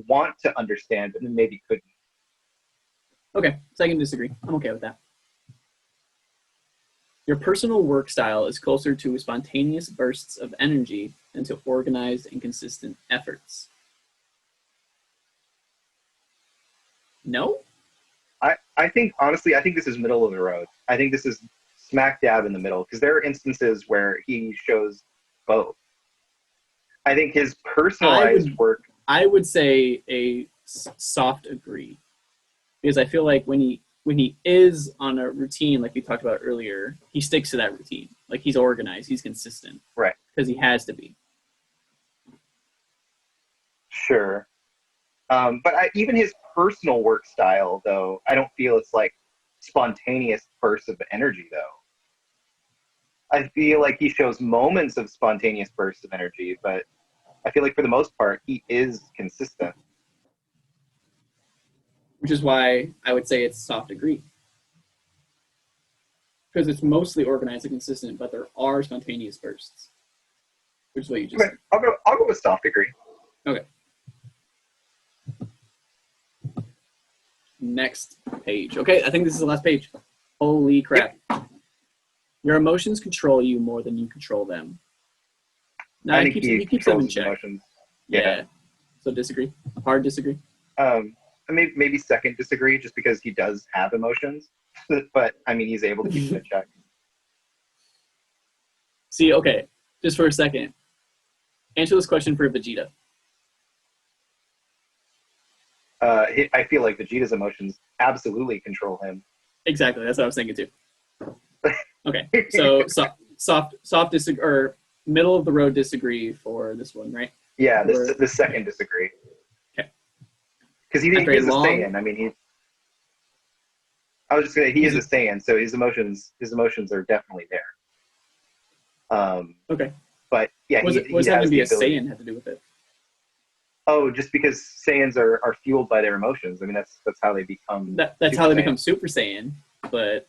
want to understand, but maybe couldn't. Okay, second disagree. I'm okay with that. Your personal work style is closer to spontaneous bursts of energy than to organized and consistent efforts. No? I think, honestly, I think this is middle of the road. I think this is smack dab in the middle, because there are instances where he shows both. I think his personalized work... I would say a soft agree. Because I feel like when he is on a routine, like we talked about earlier, he sticks to that routine. Like, he's organized, he's consistent. Right. Because he has to be. Sure. But even his personal work style, though, I don't feel it's like spontaneous bursts of energy, though. I feel like he shows moments of spontaneous bursts of energy, but I feel like for the most part, he is consistent. Which is why I would say it's soft agree. Because it's mostly organized and consistent, but there are spontaneous bursts. Which is what you just said. I'll go with soft agree. Okay. Next page. Okay, I think this is the last page. Holy crap. Yep. Your emotions control you more than you control them. No, he keeps them in check. Emotions. Yeah. So disagree. Hard disagree. Maybe second disagree, just because he does have emotions, but I mean he's able to keep them in check. See, okay, just for a second, answer this question for Vegeta. I feel like Vegeta's emotions absolutely control him. Exactly, that's what I was thinking too. Okay, so soft disagree, or middle of the road disagree for this one, right? Yeah, the second disagree. Okay. Because he's a Saiyan. I mean, I was just saying he is a Saiyan, so his emotions are definitely there. Okay. But yeah, what does having to be a Saiyan have to do with it? Oh, just because Saiyans are fueled by their emotions. I mean, that's how they become. That's how they become Super Saiyan. But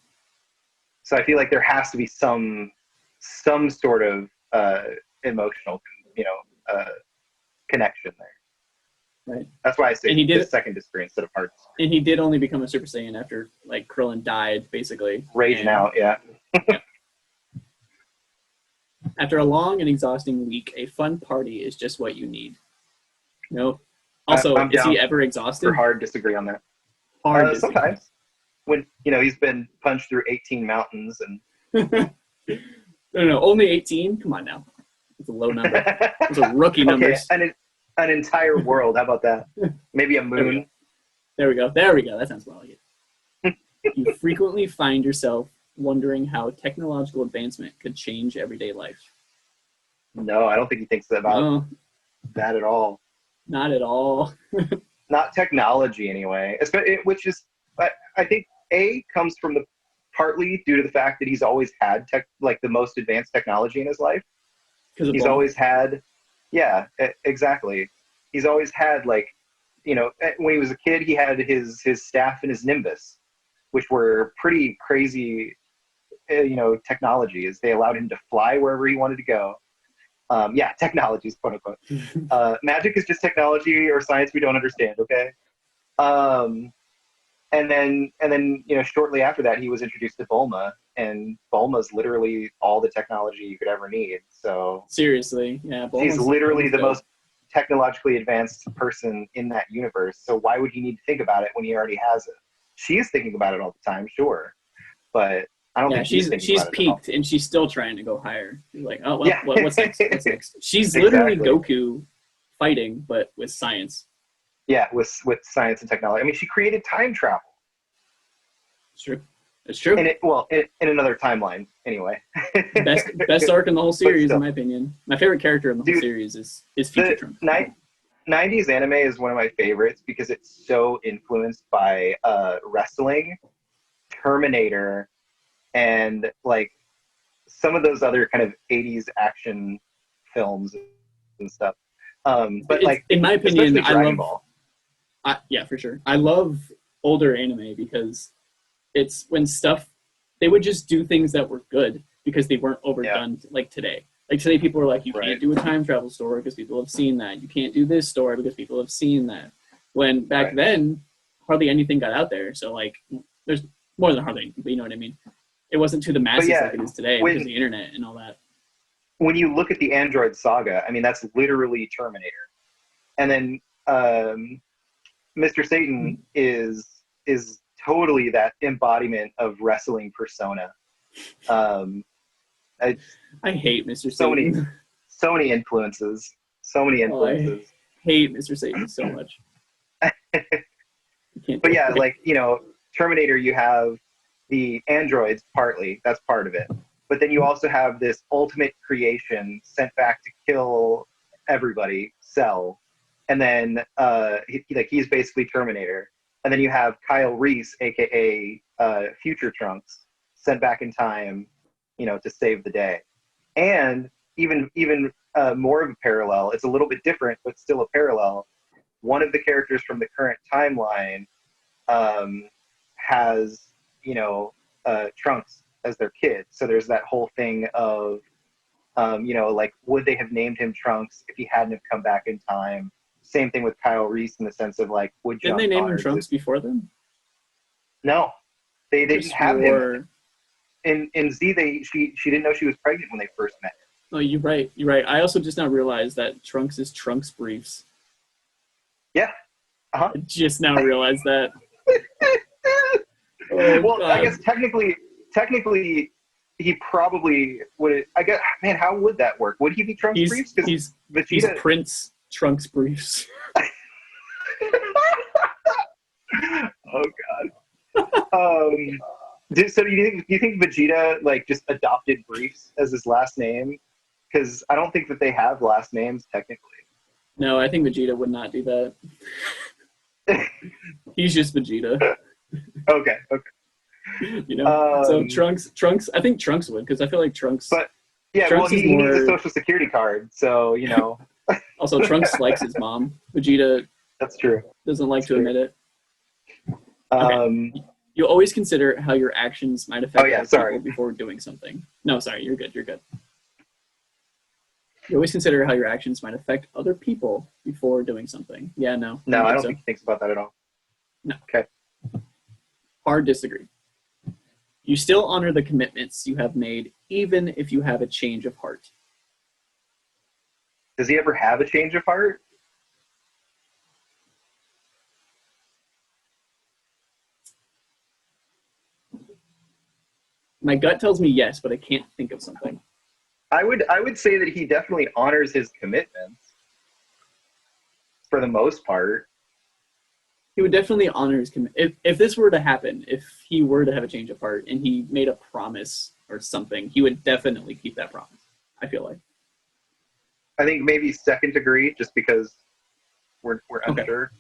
so I feel like there has to be some sort of emotional, connection there. Right. That's why I say the second disagree instead of hard disagree. And he did only become a Super Saiyan after like Krillin died, basically. Raging out, yeah. Yeah. After a long and exhausting week, a fun party is just what you need. No. Also, is he ever exhausted? For hard disagree on that. Hard sometimes. When he's been punched through 18 mountains and No, only 18? Come on now. It's a low number. It's a rookie number. Okay, an entire world. How about that? Maybe a moon. There we go. That sounds well like it. You frequently find yourself wondering how technological advancement could change everyday life. No, I don't think he thinks about that at all. Not at all. Not technology, anyway. Which is, I think, comes from partly due to the fact that he's always had the most advanced technology in his life. He's always had, yeah, exactly. He's always had when he was a kid, he had his staff and his Nimbus, which were pretty crazy, technologies. They allowed him to fly wherever he wanted to go. Technologies, quote unquote. Magic is just technology or science we don't understand. Okay. And then shortly after that, he was introduced to Bulma, and Bulma's literally all the technology you could ever need. So seriously, yeah, he's literally the most technologically advanced person in that universe. So why would he need to think about it when he already has it? She's thinking about it all the time, sure, but I don't think she's peaked and she's still trying to go higher. She's like, oh well, what's next? What's next? She's literally Goku fighting, but with science. Yeah, with science and technology. I mean, she created time travel. It's true. It's true. In another timeline, anyway. best arc in the whole series, in my opinion. My favorite character in the whole series is Future Trunks. 90s anime is one of my favorites because it's so influenced by wrestling, Terminator, and some of those other kind of 80s action films and stuff. But in my opinion, Dragonball. Yeah, for sure. I love older anime because it's when they would just do things that were good because they weren't overdone like today. Like today, people are like, you can't do a time travel story because people have seen that. You can't do this story because people have seen that. When back then, hardly anything got out there. So there's more than hardly anything, but you know what I mean? It wasn't to the masses like it is today because of the internet and all that. When you look at the Android saga, I mean, that's literally Terminator. And then Mr. Satan is totally that embodiment of wrestling persona. I hate Mr. Satan. So many influences. I hate Mr. Satan so much. But yeah, Terminator, you have the androids partly. That's part of it. But then you also have this ultimate creation sent back to kill everybody, Cell. And then he's basically Terminator. And then you have Kyle Reese, aka Future Trunks, sent back in time, to save the day. And even more of a parallel. It's a little bit different, but still a parallel. One of the characters from the current timeline has, Trunks as their kid. So there's that whole thing of, like, would they have named him Trunks if he hadn't have come back in time? Same thing with Kyle Reese in the sense of, like, would John Didn't they name him Connor Trunks before then? No, they didn't have him. Or... In Z, she didn't know she was pregnant when they first met her. Oh, you're right. You're right. I also just now realized that Trunks is Trunks Briefs. Yeah. Uh-huh. I just now realized that. Well, God. I guess technically, he probably would. I guess, man, how would that work? Would he be Trunks Briefs? He's Vegeta... Prince Trunks Briefs. Oh God. So do you think Vegeta like just adopted Briefs as his last name? Because I don't think that they have last names technically. No, I think Vegeta would not do that. He's just Vegeta. Okay. So Trunks. I think Trunks would, because I feel like Trunks. But yeah, Trunks well, he needs a social security card, so Also, Trunks likes his mom. Vegeta. That's true. Doesn't like to admit it. Okay. You always consider how your actions might affect other people before doing something. No, sorry, you're good. You're good. You always consider how your actions might affect other people before doing something. Yeah, no. No, I don't think he thinks about that at all. No. Okay. Hard disagree. You still honor the commitments you have made, even if you have a change of heart. Does he ever have a change of heart? My gut tells me yes, but I can't think of something. I would say that he definitely honors his commitments for the most part. He would definitely honor his commitment. If this were to happen, if he were to have a change of heart and he made a promise or something, he would definitely keep that promise, I feel like. I think maybe second degree, just because we're unsure.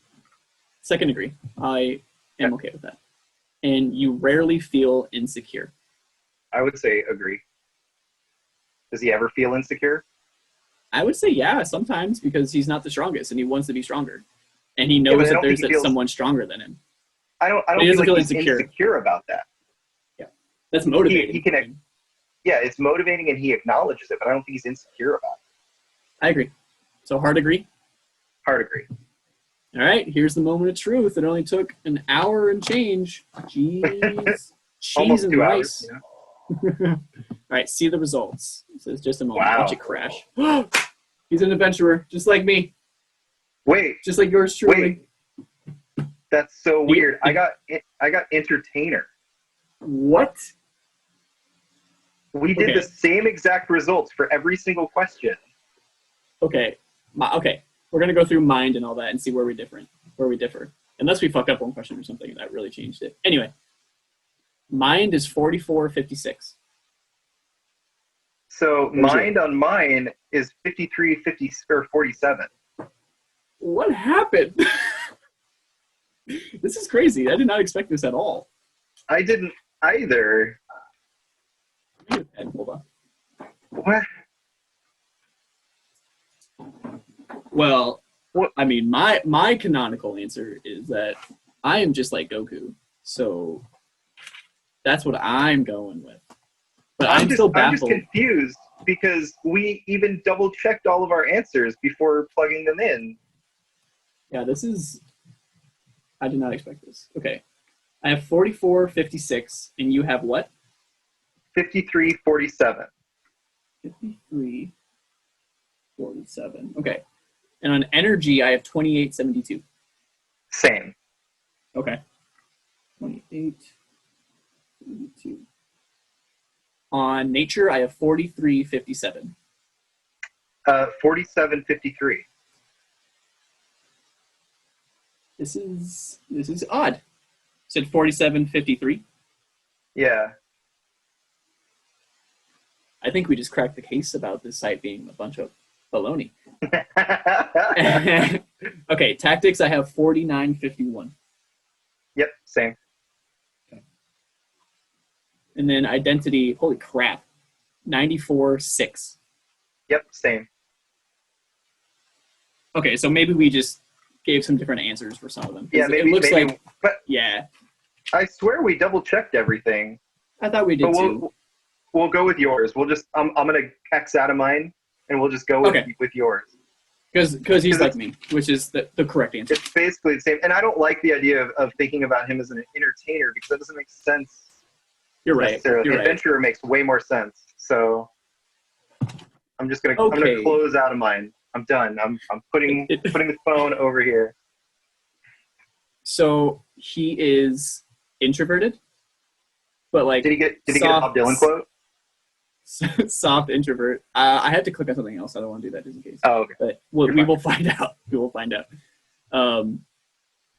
Second degree. I am okay with that. And you rarely feel insecure. I would say agree. Does he ever feel insecure? I would say yeah, sometimes, because he's not the strongest and he wants to be stronger. And he knows that there's someone stronger than him. I don't feel like he's insecure about that. Yeah. That's motivating. He can, yeah, it's motivating and he acknowledges it, but I don't think he's insecure about it. I agree. So hard agree? Hard agree. All right, here's the moment of truth. It only took an hour and change. Jeez. Cheese and 2 rice. hours, All right, see the results. This is just a moment. Wow. Watch it crash. He's an adventurer, just like me. Wait. Just like yours truly. Wait. That's so weird. I got entertainer. What? We did the same exact results for every single question. Okay. Okay. We're gonna go through mind and all that and see where we differ. Unless we fuck up one question or something and that really changed it. Anyway. Mind is 44.56. So mind on mine is 53.50 or 47. What happened? This is crazy. I did not expect this at all. I didn't either. Hold on. What? Well, I mean, my canonical answer is that I am just like Goku. So that's what I'm going with. But I'm still baffled. I'm just confused because we even double checked all of our answers before plugging them in. Yeah, I did not expect this. Okay. I have 44.56 and you have what? 53.47. 53.47. Okay. And on energy, I have 28.72. Same. Okay. 28.72. On nature, I have 43.57. 47.53. This is odd. Said 47.53. Yeah. I think we just cracked the case about this site being a bunch of baloney. Okay, tactics, I have 49.51. Yep, same. Okay. And then identity, holy crap, 94.6. Yep, same. Okay, so maybe we just gave some different answers for some of them. Yeah, maybe. It looks like, but yeah. I swear we double checked everything. I thought we did too. We'll go with yours. We'll just I'm gonna X out of mine, and we'll just go with yours. Because he's like me, which is the correct answer. It's basically the same. And I don't like the idea of thinking about him as an entertainer because that doesn't make sense. You're right. You're Adventurer makes way more sense. So I'm just gonna I'm gonna close out of mine. I'm done. I'm putting the phone over here. So he is introverted, but like did he get a Bob Dylan quote? Soft introvert. I have to click on something else. I don't want to do that just in case. Oh, okay. But we will find out. We will find out. And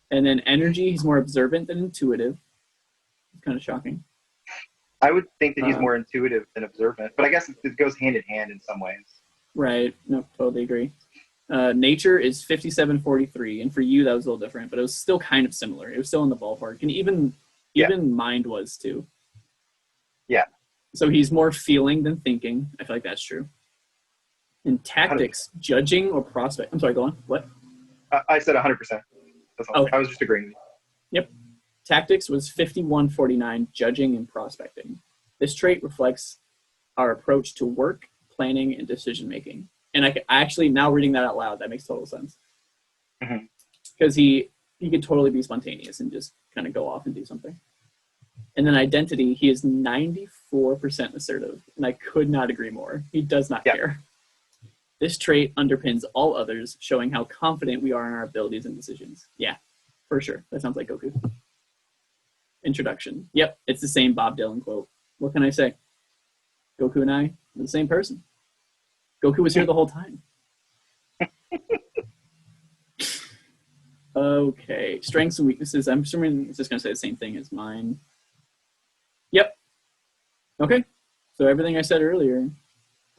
then energy, he's more observant than intuitive. It's kind of shocking. I would think that he's more intuitive than observant, but I guess it goes hand in hand in some ways. Right. No, totally agree. Nature is 57-43, and for you that was a little different, but it was still kind of similar. It was still in the ballpark, and even mind was too. Yeah. So he's more feeling than thinking. I feel like that's true. In tactics, judging or prospect. I'm sorry, go on. What? I said 100%. That's all. I was just agreeing with you. Yep. Tactics was 51-49, judging and prospecting. This trait reflects our approach to work, planning, and decision-making. And I actually, now reading that out loud, that makes total sense. Because he could totally be spontaneous and just kind of go off and do something. And then identity, he is 94% assertive, and I could not agree more. He does not care. This trait underpins all others, showing how confident we are in our abilities and decisions. Yeah, for sure. That sounds like Goku. Introduction. Yep, it's the same Bob Dylan quote. What can I say? Goku and I are the same person. Goku was here the whole time. Okay, strengths and weaknesses. I'm assuming it's just going to say the same thing as mine. Yep. Okay. So everything I said earlier,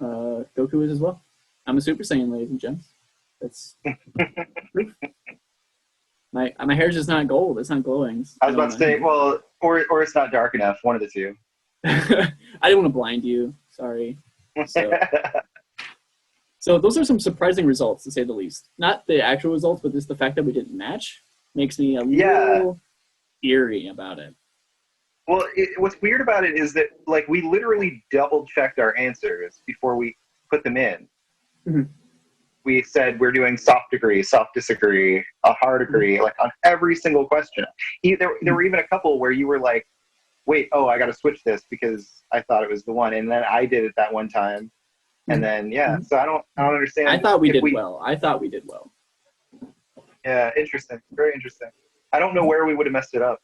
Goku is as well. I'm a Super Saiyan, ladies and gents. That's proof. My hair's just not gold. It's not glowing. I was about to say, well, or it's not dark enough. One of the two. I didn't want to blind you. Sorry. So those are some surprising results, to say the least. Not the actual results, but just the fact that we didn't match makes me a little eerie about it. Well, what's weird about it is that, like, we literally double-checked our answers before we put them in. We said we're doing soft agree, soft disagree, a hard agree, like on every single question. There were even a couple where you were like, wait, I got to switch this because I thought it was the one. And then I did it that one time. And then, so I don't understand. I thought we did well. Yeah, interesting. Very interesting. I don't know where we would have messed it up.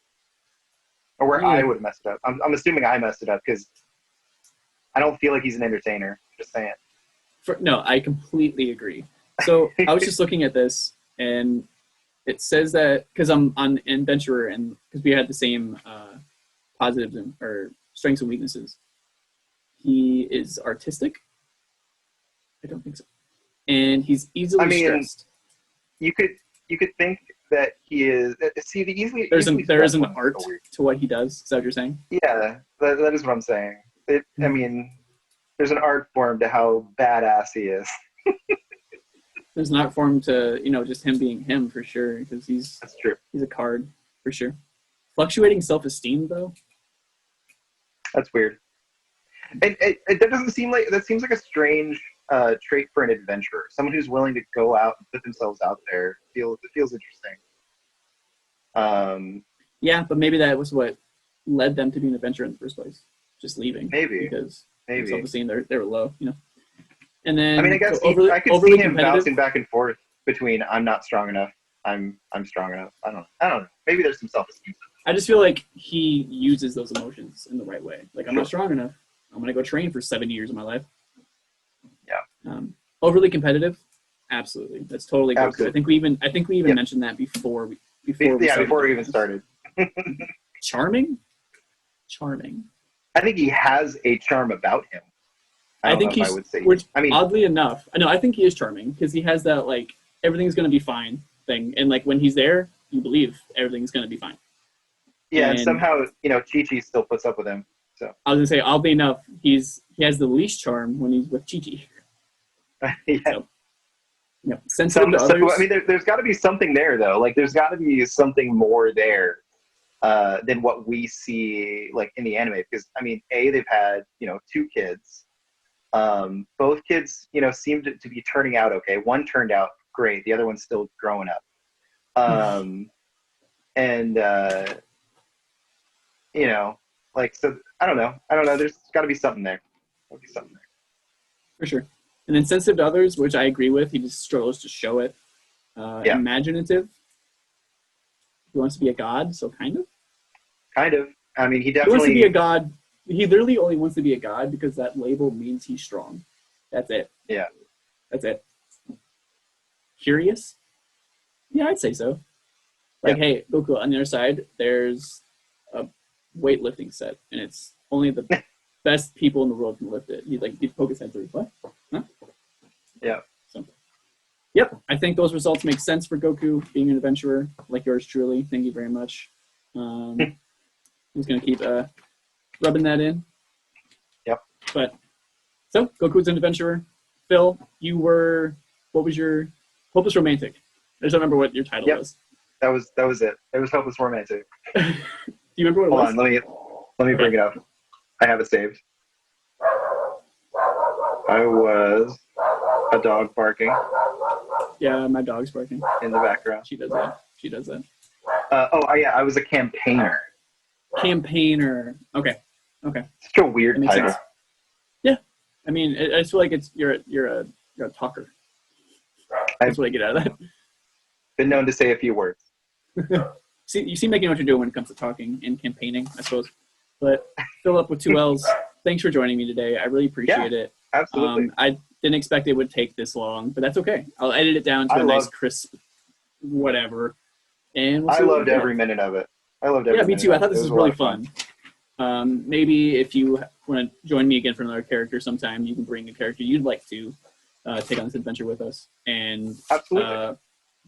Or where I would have messed it up. I'm assuming I messed it up because I don't feel like he's an entertainer. Just saying. No, I completely agree. So I was just looking at this, and it says that, because I'm on Adventurer, and because we had the same positives or strengths and weaknesses, he is artistic. I don't think so. And he's easily stressed. You could think that he is. See, there is an art to what he does. Is that what you're saying? Yeah, that is what I'm saying. I mean, there's an art form to how badass he is. There's an art form to just him being him, for sure, because that's true. He's a card for sure. Fluctuating self-esteem, though. That's weird. That doesn't seem like that seems like a strange trait for an adventurer. Someone who's willing to go out and put themselves out there. It feels interesting. Yeah, but maybe that was what led them to be an adventurer in the first place. Just leaving. Maybe. Self-esteem, they were low, And then I mean, I guess I could see him bouncing back and forth between I'm not strong enough, I'm strong enough. I don't know. Maybe there's some self-esteem. I just feel like he uses those emotions in the right way. Like, I'm not strong enough. I'm going to go train for 7 years of my life. Yeah. Overly competitive? Absolutely. That's totally good. Absolutely. I think we even mentioned that before we even started. Charming. I think he has a charm about him. I would say. Oddly enough, I think he is charming because he has that, like, everything's going to be fine thing. And, like, when he's there, you believe everything's going to be fine. Yeah, and somehow, Chi-Chi still puts up with him. So I was going to say, oddly enough, he has the least charm when he's with Chi-Chi. Yeah. So, Sensitive to others. I mean, there's got to be something there, though. Like, there's got to be something more there than what we see, like, in the anime. Because, I mean, they've had, 2 kids. Both kids, seemed to be turning out okay. One turned out great. The other one's still growing up. And, like, so, I don't know. There's got to be something there. For sure. And then sensitive to others, which I agree with. He just struggles to show it. Imaginative. He wants to be a god, so kind of. Kind of. I mean, he wants to be a god. He literally only wants to be a god because that label means he's strong. That's it. Yeah. That's it. Curious? Yeah, I'd say so. Like, hey, Goku, on the other side, there's a weightlifting set, and it's only the best people in the world can lift it. He'd poke his head through. What? Huh? Yeah. So, yep, I think those results make sense for Goku being an adventurer, like yours truly. Thank you very much. I'm just going to keep rubbing that in. Yep. But, so, Goku's an adventurer. Phil, what was your Hopeless Romantic? I just don't remember what your title was. That was it. It was Hopeless Romantic. Do you remember what it was? Hold on, let me bring it up. I have it saved. I was a dog barking. Yeah, my dog's barking. In the background. She does that. I was a campaigner. Campaigner. Okay. Such a weird title. Sense. Yeah. I mean, I just feel like you're a talker. That's what I get out of that. Been known to say a few words. You seem like you know what you're doing when it comes to talking and campaigning, I suppose. But PhiLLip with 2 L's, thanks for joining me today. I really appreciate it. Absolutely. I didn't expect it would take this long, but that's okay. I'll edit it down to a nice, crisp whatever. And I loved every minute of it. Yeah, me too. I thought this was really fun. Maybe if you want to join me again for another character sometime, you can bring a character you'd like to take on this adventure with us. And absolutely.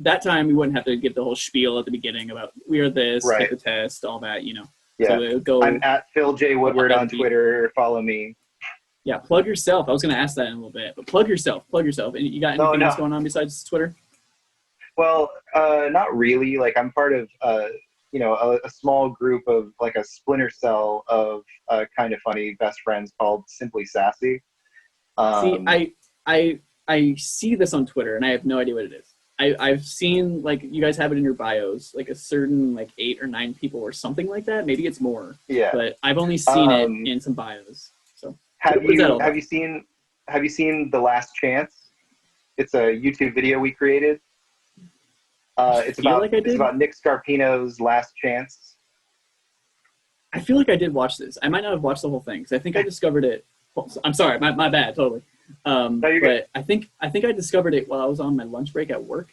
That time we wouldn't have to give the whole spiel at the beginning about we are this, take the test, all that, Yeah. So it would go, I'm at PhiLLip J Woodward on Twitter. Follow me. Yeah, plug yourself. I was going to ask that in a little bit, but plug yourself. And you got anything else going on besides Twitter? Well, not really. Like, I'm part of, a small group of, like, a splinter cell of kind of funny best friends called Simply Sassy. See, I see this on Twitter, and I have no idea what it is. I've seen, like, you guys have it in your bios, like a certain, like, 8 or 9 people or something like that. Maybe it's more. Yeah. But I've only seen it in some bios. So have you seen The Last Chance? It's a YouTube video we created. It's about Nick Scarpino's Last Chance. I feel like I did watch this. I might not have watched the whole thing because I think I discovered it. I'm sorry, my bad, totally. But I think I discovered it while I was on my lunch break at work,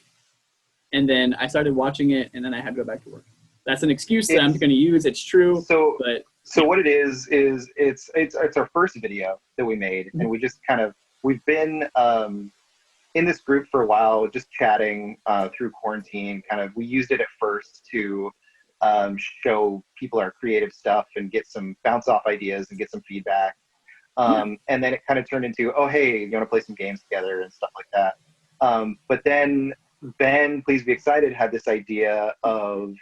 and then I started watching it, and then I had to go back to work. That's an excuse that I'm going to use. It's true. So what it is it's our first video that we made, and we've been in this group for a while, just chatting through quarantine. We used it at first to show people our creative stuff and get some bounce off ideas and get some feedback. And then it kind of turned into, oh, hey, you want to play some games together and stuff like that. But then Ben, Please Be Excited, had this idea of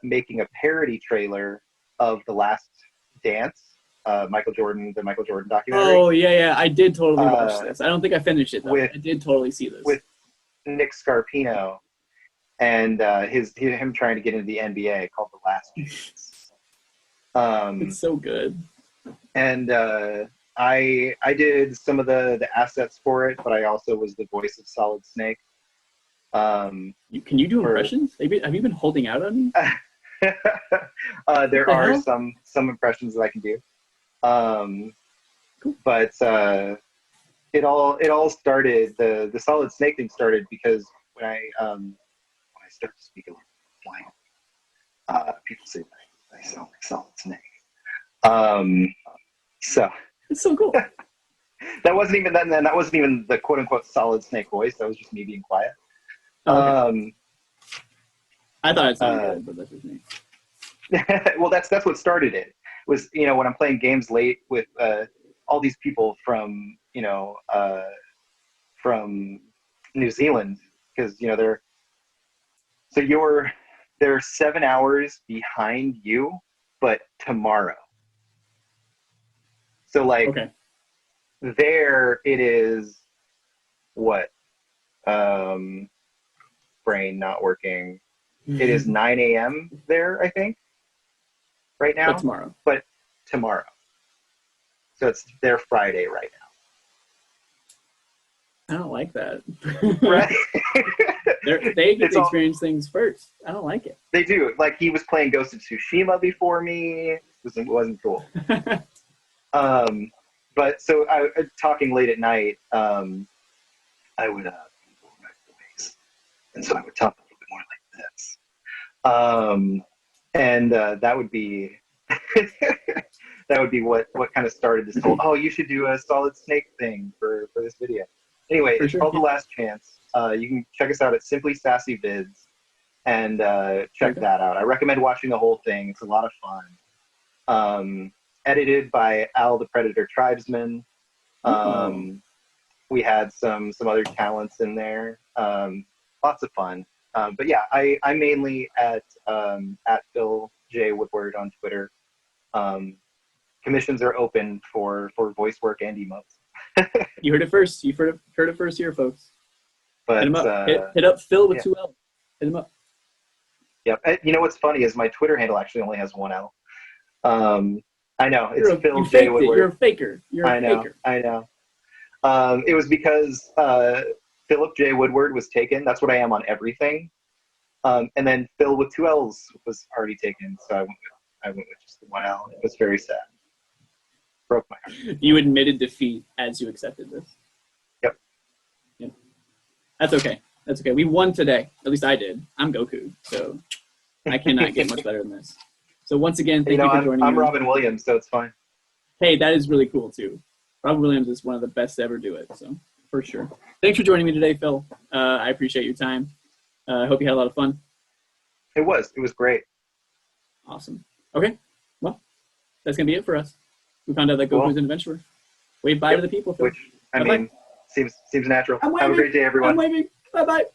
making a parody trailer of The Last Dance, the Michael Jordan documentary. Oh, yeah. I did totally watch this. I don't think I finished it, though. I did totally see this. With Nick Scarpino and him trying to get into the NBA, called The Last Dance. It's so good. And I did some of the assets for it, but I also was the voice of Solid Snake. Can you do impressions? Have you been holding out on me? There are some impressions that I can do. Cool. But it all started, the Solid Snake thing started because when I start to speak a little slang, people say I sound like Solid Snake. So it's so cool. that wasn't even the quote unquote Solid Snake voice. That was just me being quiet. Okay. I thought it sounded good, but that's just me. Well, that's what started it. Was, when I'm playing games late with all these people from New Zealand, because they're 7 hours behind you, but tomorrow. So like Okay. there it is what brain not working. It is 9 a.m. there, I think, right now. But tomorrow. But tomorrow. So it's their Friday right I don't like that. now. Right? They get It's to all- experience things first. I don't like it. They do. Like he was playing Ghost of Tsushima before me. It wasn't cool. But so talking late at night, I would go back to the base. And so I would talk a little bit more like this. And that would be that would be what kind of started this whole, oh, you should do a Solid Snake thing for this video. Anyway, it's called The Last Chance. You can check us out at Simply Sassy Vids and check that out. I recommend watching the whole thing. It's a lot of fun. Edited by Al the Predator Tribesman. We had some other talents in there. Lots of fun. But yeah, I'm mainly at PhiLLip J Woodward on Twitter. Commissions are open for voice work and emotes. You heard it first. You've heard it first here, folks. But hit him up. Hit up Phil with 2 L. Hit him up. Yep. You know what's funny is my Twitter handle actually only has 1 L. I know. It's PhiLLip J Woodward. You're a faker. You're a faker. I know. It was because PhiLLip J Woodward was taken. That's what I am on everything. And then Phil with 2 L's was already taken, so I went with just the 1 L. It was very sad. Broke my heart. You admitted defeat as you accepted this. Yep. That's okay. That's okay. We won today. At least I did. I'm Goku, so I cannot get much better than this. So once again, thank you for joining me. I'm Robin Williams, so it's fine. Hey, that is really cool too. Robin Williams is one of the best to ever do it, so for sure. Thanks for joining me today, Phil. I appreciate your time. I hope you had a lot of fun. It was great. Awesome. Okay. Well, that's gonna be it for us. We found out that Goku's an adventurer. Wave bye to the people, Phil. Which, I mean, seems natural. Have a great day, everyone. I'm waving. Bye-bye.